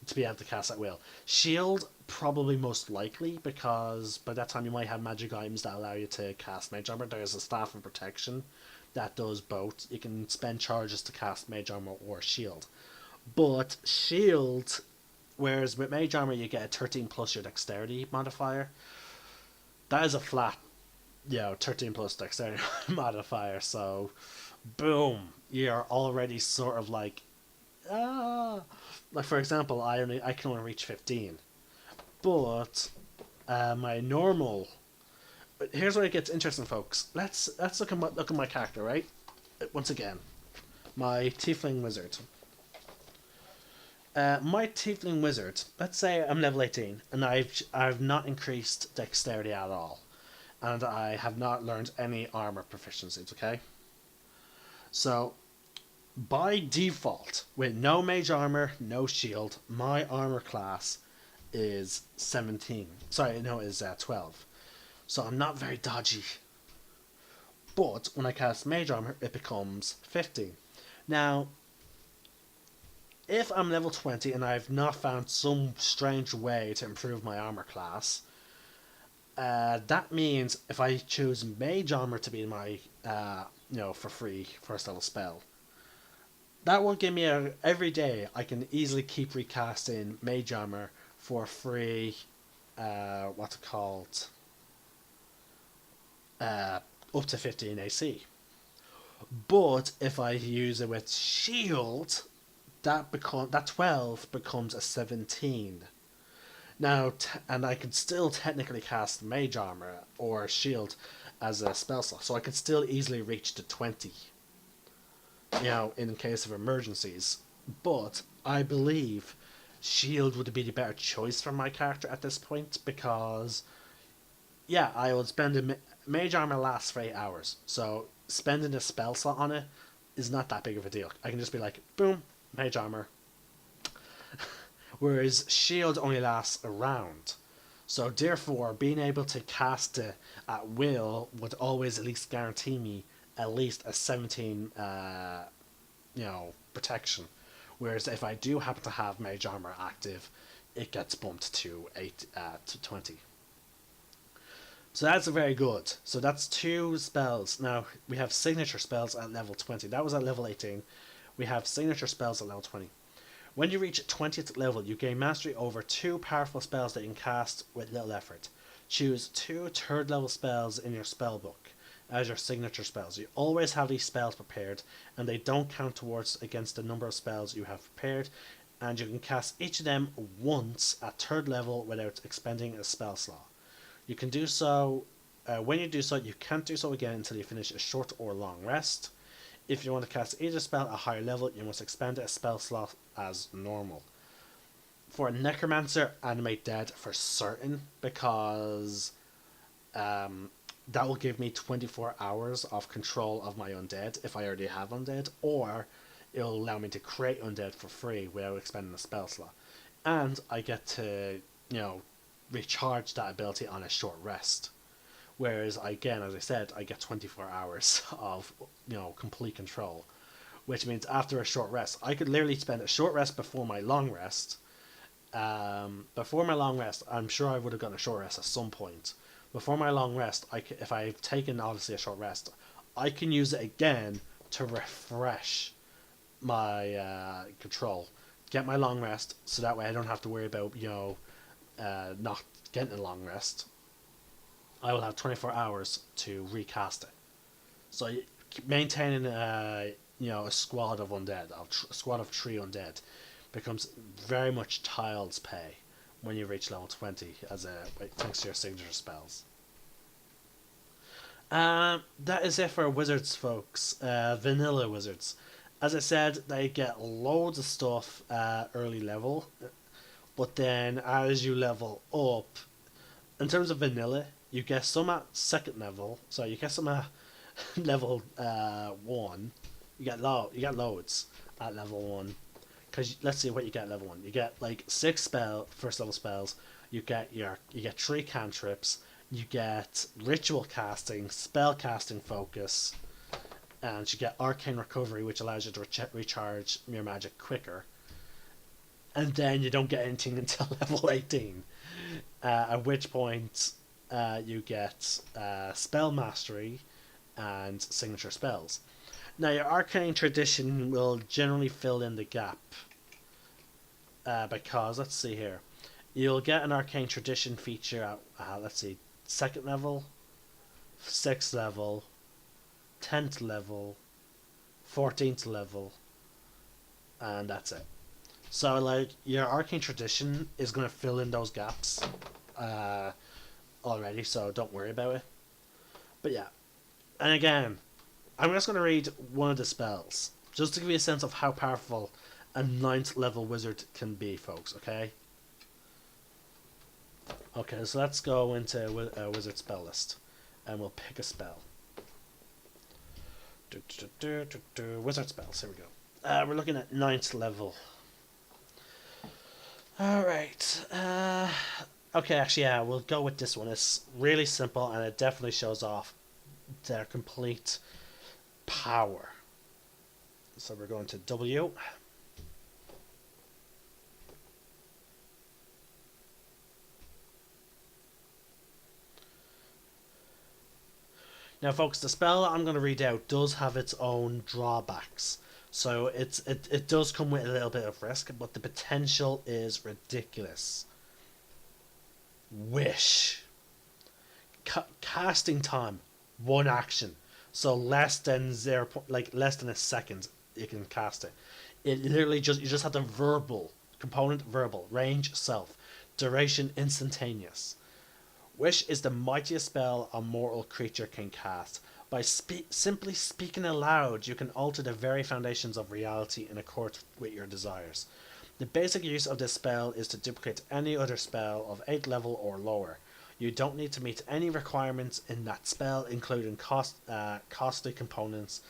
to be able to cast at will. Shield, probably most likely, because by that time you might have magic items that allow you to cast Mage Armor. There's a Staff of Protection that does both. You can spend charges to cast Mage Armor or Shield. But Shield, whereas with Mage Armor you get a 13 plus your Dexterity modifier, that is a flat, 13 plus Dexterity modifier, so boom, you're already sort of like for example, I can only reach 15, but my normal. But here's where it gets interesting, folks. Let's look at my character, right? Once again, my Tiefling Wizard. My Tiefling Wizard. Let's say I'm level 18, and I've not increased Dexterity at all, and I have not learned any armor proficiencies. Okay. So, by default, with no Mage Armor, no Shield, my armor class is 17. Sorry, no, is 12. So I'm not very dodgy. But when I cast Mage Armor, it becomes 15. Now, if I'm level 20 and I've not found some strange way to improve my armor class, that means if I choose Mage Armor to be my, for free first level spell, that will give me every day I can easily keep recasting Mage Armor for free, what's it called, up to 15 AC. But if I use it with Shield, that 12 becomes a 17. Now, and I can still technically cast Mage Armor or Shield as a spell slot, so I can still easily reach the 20. In case of emergencies. But I believe Shield would be the better choice for my character at this point, because I would spend Mage Armor lasts for 8 hours, so spending a spell slot on it is not that big of a deal. I can just be like, boom, Mage Armor. Whereas Shield only lasts a round. So therefore, being able to cast it at will would always at least guarantee me at least a 17 protection. Whereas if I do happen to have Mage Armor active, it gets bumped to 20. So that's very good. So that's two spells. Now we have signature spells at level 20. That was at level 18. We have signature spells at level 20. When you reach 20th level, you gain mastery over two powerful spells that you can cast with little effort. Choose two third level spells in your spell book as your signature spells. You always have these spells prepared, and they don't count towards against the number of spells you have prepared, and you can cast each of them once at third level without expending a spell slot. You can do so. When you do so, you can't do so again until you finish a short or long rest. If you want to cast either spell at a higher level, you must expend a spell slot as normal. For a Necromancer, animate dead for certain, because that will give me 24 hours of control of my undead if I already have undead, or it'll allow me to create undead for free without expending a spell slot. And I get to, recharge that ability on a short rest. Whereas, again, as I said, I get 24 hours of, complete control. Which means after a short rest, I could literally spend a short rest before my long rest. Before my long rest, I'm sure I would have gotten a short rest at some point. Before my long rest, if I've taken obviously a short rest, I can use it again to refresh my control. Get my long rest, so that way I don't have to worry about, not getting a long rest. I will have 24 hours to recast it. So maintaining a squad of undead, a squad of 3 undead, becomes very much child's pay when you reach level 20 thanks to your signature spells. That is it for wizards, folks. Vanilla wizards. As I said, they get loads of stuff early level, but then as you level up, in terms of vanilla, you get some at second level. So you get some at level 1. You get loads at level 1. Because let's see what you get at level 1. You get like 6 first level spells. You get 3 cantrips. You get ritual casting, spell casting focus, and you get arcane recovery, which allows you to recharge your magic quicker. And then you don't get anything until level 18, at which point you get spell mastery and signature spells. Now, your arcane tradition will generally fill in the gap, because let's see here, you'll get an arcane tradition feature at let's see, 2nd level, 6th level, 10th level, 14th level, and that's it. So, like, your arcane tradition is going to fill in those gaps already, so don't worry about it. But yeah, and again, I'm just going to read one of the spells, just to give you a sense of how powerful a 9th level wizard can be, folks, okay? Okay, so let's go into a wizard spell list, and we'll pick a spell. Wizard spells, here we go. We're looking at 9th level. Alright, okay, actually, yeah, we'll go with this one. It's really simple, and it definitely shows off their complete power. So we're going to W. Now, folks, the spell I'm going to read out does have its own drawbacks. So it does come with a little bit of risk, but the potential is ridiculous. Wish. Casting time, 1 action. So less than less than a second, you can cast it. It literally you just have the verbal component, range self, duration instantaneous. Wish is the mightiest spell a mortal creature can cast. By simply speaking aloud, you can alter the very foundations of reality in accord with your desires. The basic use of this spell is to duplicate any other spell of 8th level or lower. You don't need to meet any requirements in that spell, including costly components.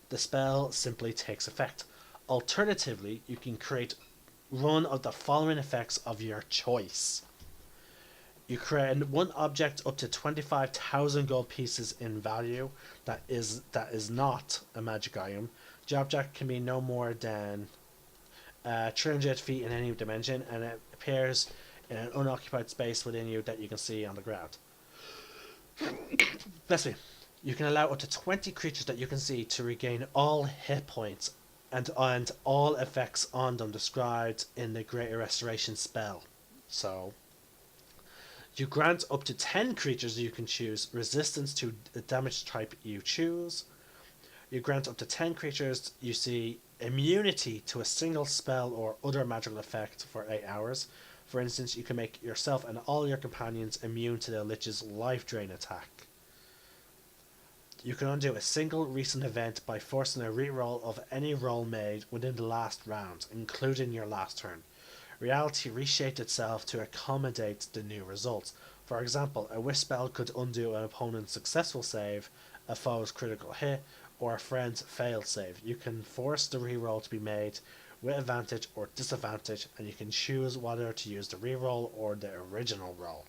The spell simply takes effect. Alternatively, you can create one of the following effects of your choice. You create 1 object up to 25,000 gold pieces in value that is not a magic item. The object can be no more than 300 feet in any dimension, and it appears in an unoccupied space within you that you can see on the ground. Bless me. You can allow up to 20 creatures that you can see to regain all hit points and all effects on them described in the Greater Restoration spell. So, you grant up to 10 creatures you can choose resistance to the damage type you choose. You grant up to 10 creatures you see immunity to a single spell or other magical effect for 8 hours. For instance, you can make yourself and all your companions immune to the Lich's life drain attack. You can undo a single recent event by forcing a reroll of any roll made within the last round, including your last turn. Reality reshaped itself to accommodate the new results. For example, a wish spell could undo an opponent's successful save, a foe's critical hit, or a friend's failed save. You can force the reroll to be made with advantage or disadvantage, and you can choose whether to use the reroll or the original roll.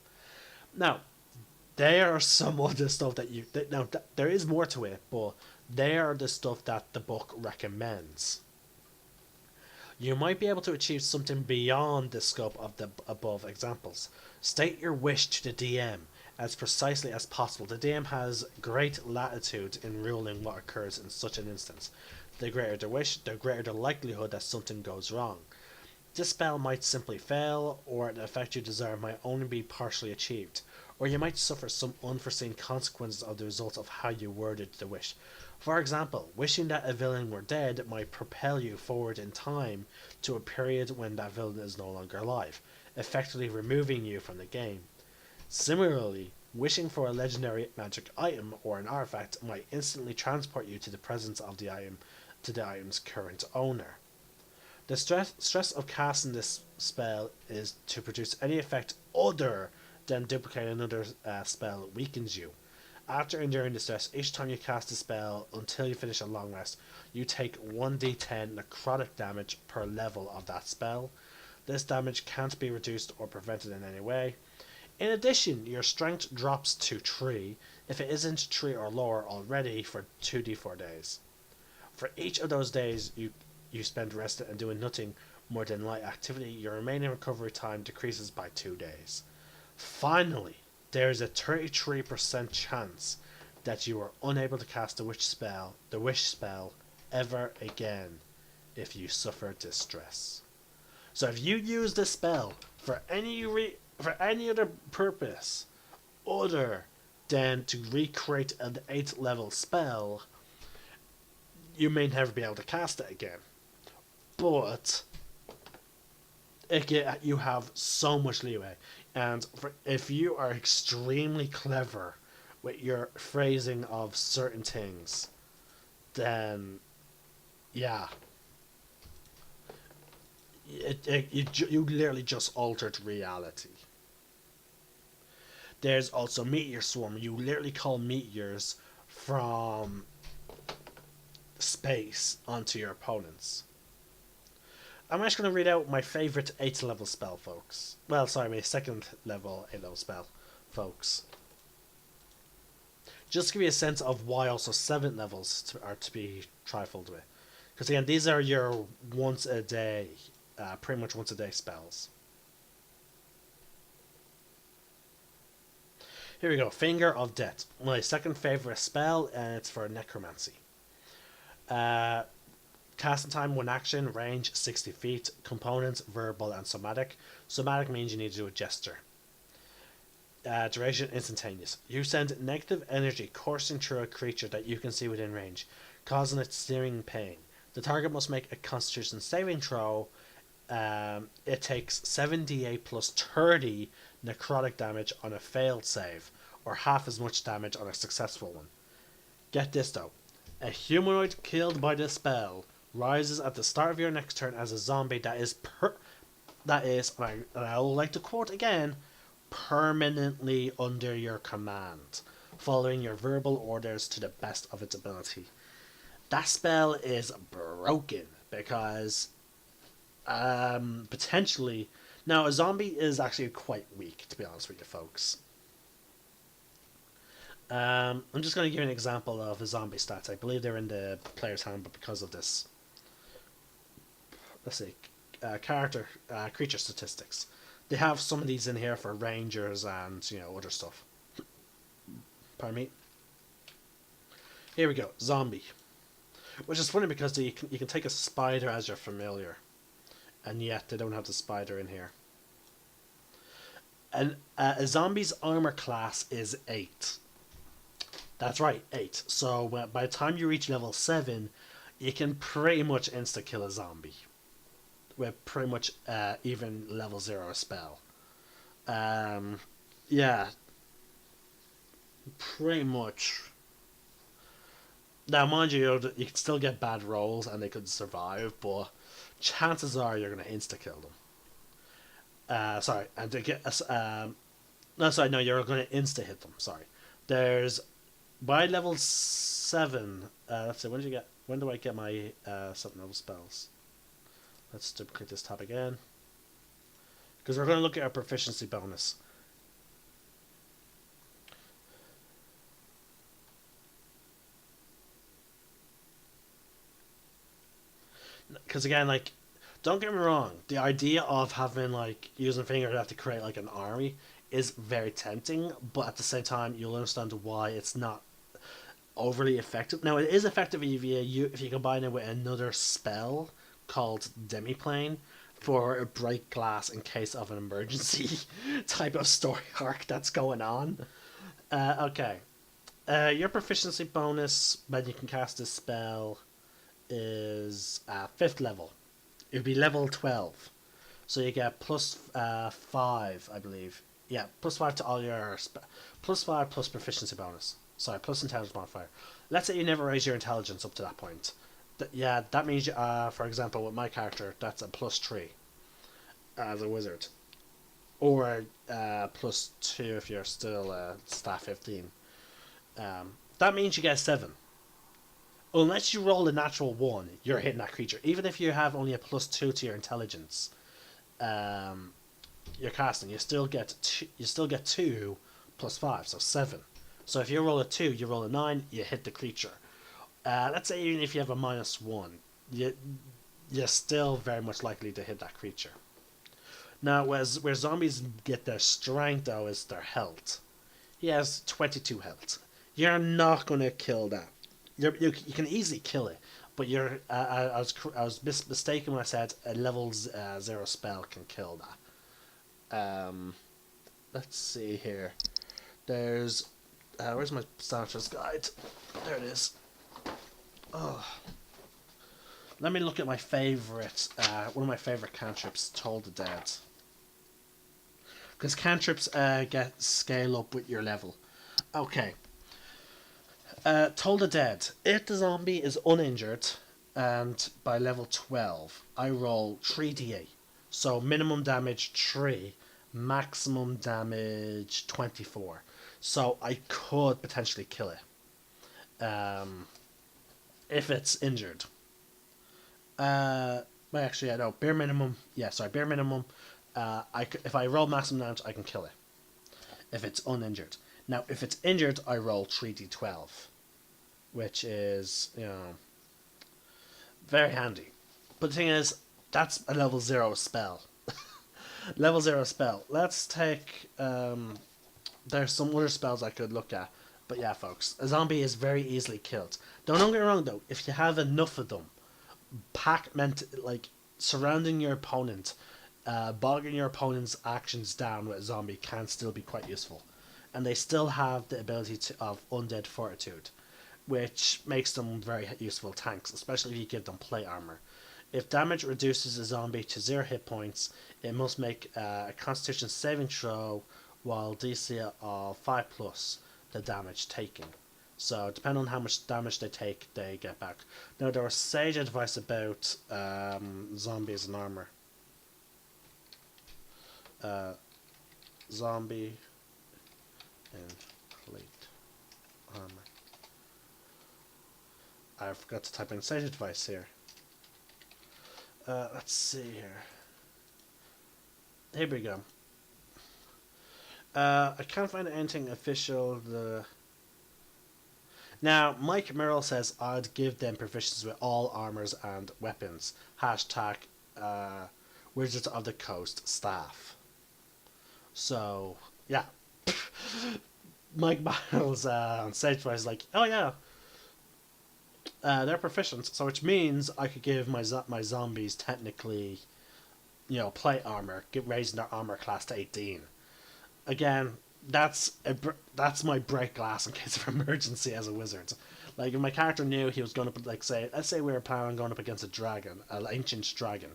Now, there are some of the stuff that you now there is more to it, but they are the stuff that the book recommends. You might be able to achieve something beyond the scope of the above examples. State your wish to the DM as precisely as possible. The DM has great latitude in ruling what occurs in such an instance. The greater the wish, the greater the likelihood that something goes wrong. This spell might simply fail, or the effect you desire might only be partially achieved, or you might suffer some unforeseen consequences of the result of how you worded the wish. For example, wishing that a villain were dead might propel you forward in time to a period when that villain is no longer alive, effectively removing you from the game. Similarly, wishing for a legendary magic item or an artifact might instantly transport you to the presence of the item to the item's current owner. The stress of casting this spell is to produce any effect other than duplicate another spell weakens you. After enduring the stress, each time you cast a spell until you finish a long rest, you take 1d10 necrotic damage per level of that spell. This damage can't be reduced or prevented in any way. In addition, your strength drops to 3 if it isn't 3 or lower already for 2d4 days. For each of those days you spend rested and doing nothing more than light activity, your remaining recovery time decreases by 2 days. Finally, there is a 33% chance that you are unable to cast the wish spell, ever again if you suffer distress. So if you use this spell for for any other purpose other than to recreate an 8th level spell, you may never be able to cast it again. But you have so much leeway, and if you are extremely clever with your phrasing of certain things, then yeah, you literally just altered reality. There's also meteor swarm. You literally call meteors from space onto your opponents. I'm actually going to read out my favourite 8th level spell, folks. Well, sorry, my 2nd level 8th level spell, folks. Just to give you a sense of why also 7th levels are to be trifled with. Because again, these are your once a day, pretty much once a day spells. Here we go, Finger of Death. My 2nd favourite spell, and it's for necromancy. Casting time, 1 action, range 60 feet, components, verbal and somatic. Somatic means you need to do a gesture. Duration, instantaneous. You send negative energy coursing through a creature that you can see within range, causing it searing pain. The target must make a constitution saving throw. It takes 7d8 plus 30 necrotic damage on a failed save, or half as much damage on a successful one. Get this though. A humanoid killed by this spell rises at the start of your next turn as a zombie that is, and I would like to quote again, permanently under your command, following your verbal orders to the best of its ability. That spell is broken because potentially, now a zombie is actually quite weak, to be honest with you folks. I'm just going to give you an example of the zombie stats. I believe they're in the player's handbook because of this. Let's see, creature statistics. They have some of these in here for rangers and other stuff. Pardon me. Here we go. Zombie. Which is funny because you can take a spider as your familiar. And yet they don't have the spider in here. And a zombie's armor class is 8. That's right, 8. So by the time you reach level 7, you can pretty much insta-kill a zombie. With pretty much even level 0 spell. Yeah. Pretty much. Now, mind you, you can still get bad rolls and they could survive, but chances are you're going to insta-kill them. Sorry, and to get no, you're going to insta-hit them. Sorry. There's by level 7. Let's see, when do I get my something level spells? Let's duplicate this tab again, because we're going to look at our proficiency bonus. Because again, like, don't get me wrong, the idea of having like using fingercraft to create like an army is very tempting, but at the same time, you'll understand why it's not overly effective. Now, it is effective if you combine it with another spell called Demiplane for a break glass in case of an emergency type of story arc that's going on. Okay. Your proficiency bonus when you can cast this spell is 5th level. It would be level 12. So you get plus 5, I believe. Yeah, plus 5 to all your... plus 5 plus proficiency bonus. Sorry, plus intelligence modifier. Let's say you never raise your intelligence up to that point. Yeah, that means, for example, with my character, that's a plus 3 as a wizard. Or plus 2 if you're still staff 15. That means you get 7. Unless you roll a natural 1, you're hitting that creature. Even if you have only a plus 2 to your intelligence, you're casting. You still get 2 plus 5, so 7. So if you roll a 2, you roll a 9, you hit the creature. Let's say even if you have a minus 1, you're still very much likely to hit that creature. Now, where zombies get their strength, though, is their health. He has 22 health. You're not going to kill that. You can easily kill it, but I was mistaken when I said a level 0 spell can kill that. Let's see here. There's where's my starter's guide? There it is. Oh, let me look at my favorite. One of my favorite cantrips, Toll the Dead. Because cantrips get scale up with your level. Okay. Toll the Dead. If the zombie is uninjured, and by level 12, I roll 3d8. So minimum damage 3, maximum damage 24. So I could potentially kill it. If it's injured. Well, actually, I know. Bare minimum. Yeah, sorry, bare minimum. If I roll maximum damage, I can kill it. If it's uninjured. Now, if it's injured, I roll 3d12. Which is, very handy. But the thing is, that's a level 0 spell. Level 0 spell. Let's take... there's some other spells I could look at. But yeah, folks, a zombie is very easily killed. Don't get me wrong, though. If you have enough of them, surrounding your opponent, bogging your opponent's actions down with a zombie can still be quite useful. And they still have the ability of undead fortitude, which makes them very useful tanks, especially if you give them plate armor. If damage reduces a zombie to 0 hit points, it must make a Constitution saving throw, while DC of 5 plus the damage taken. So, depending on how much damage they take, they get back. Now, there was sage advice about zombies and armor. Zombie and plate armor. I forgot to type in sage advice here. Let's see here. Here we go. I can't find anything official. Now, Mike Merrill says I'd give them proficiency with all armors and weapons. Hashtag Wizards of the Coast staff. So, yeah. Mike Miles on stage was like, "Oh yeah, they're proficient, so which means I could give my zombies technically, plate armor, get raising their armor class to 18. Again, that's my break glass in case of emergency as a wizard. Like if my character knew he was going to like say, let's say we were planning on going up against a dragon, an ancient dragon,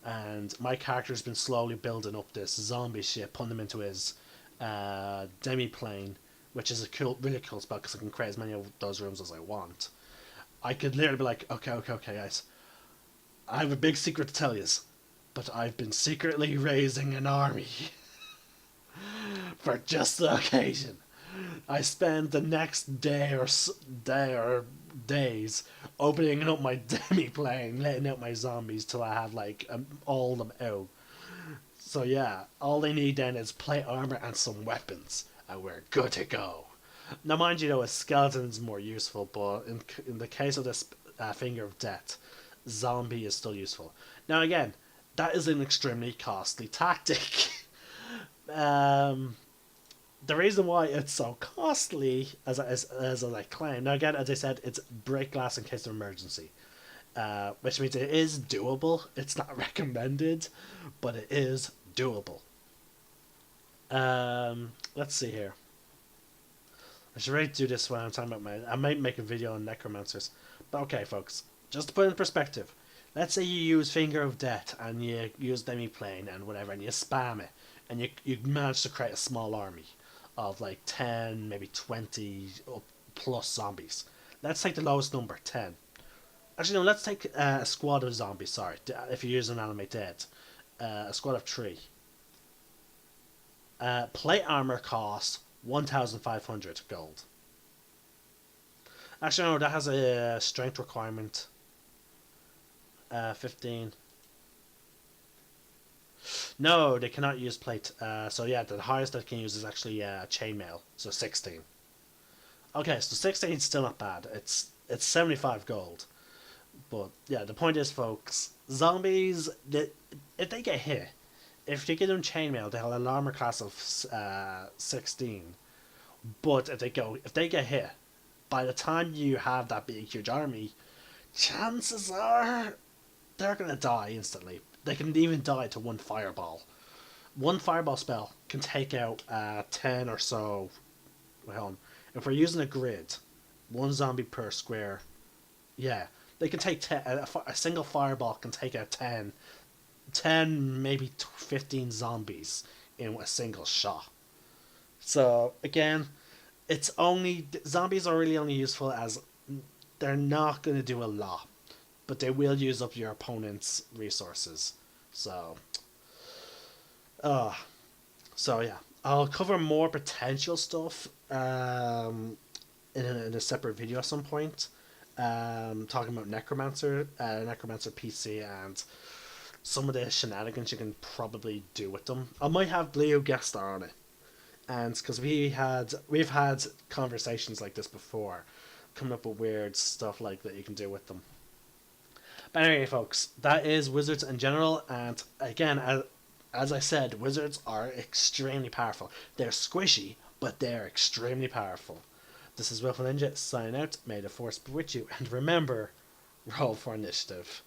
and my character's been slowly building up this zombie ship, putting them into his demi plane, which is a cool, really cool spell because I can create as many of those rooms as I want. I could literally be like, okay, guys, I have a big secret to tell you, but I've been secretly raising an army for just the occasion. I spend the next day or days opening up my demi plane, letting out my zombies till I have like all of them out. So yeah, all they need then is plate armor and some weapons, and we're good to go. Now, mind you, though, a skeleton is more useful, but in the case of this finger of death, zombie is still useful. Now, again, that is an extremely costly tactic. um, the reason why it's so costly, as I claim, now again, as I said, it's break glass in case of emergency, which means it is doable. It's not recommended, but it is doable. Let's see here. I should really do this when I'm talking about I might make a video on necromancers. But okay, folks, just to put it in perspective, let's say you use Finger of Death and you use Demi-Plane and whatever, and you spam it, and you manage to create a small army of like 10, maybe 20 plus zombies. Let's take the lowest number, 10. Actually, no, let's take a squad of zombies, sorry, if you use an animate dead. A squad of 3. Plate armor costs 1,500 gold. Actually, no, that has a strength requirement. 15. No, they cannot use plate. So yeah, the highest they can use is actually chainmail. So 16. Okay, so 16 is still not bad. It's 75 gold. But yeah, the point is, folks, zombies, if they get hit, if you give them chainmail, they have an armor class of 16. But if they get hit, by the time you have that big huge army, chances are they're gonna die instantly. They can even die to one fireball. One fireball spell can take out 10 or so. Well, if we're using a grid, one zombie per square, yeah, they can take 10. A single fireball can take out 10, maybe 15 zombies in a single shot. So again, it's only zombies are really only useful as they're not going to do a lot, but they will use up your opponent's resources. So, uh, so yeah, I'll cover more potential stuff in a separate video at some point. Talking about Necromancer PC, and some of the shenanigans you can probably do with them. I might have Leo guest star on it, and because we've had conversations like this before, coming up with weird stuff like that you can do with them. But anyway, folks, that is wizards in general, and again, as I said, wizards are extremely powerful. They're squishy, but they're extremely powerful. This is Willful Ninja signing out. May the force be with you, and remember, roll for initiative.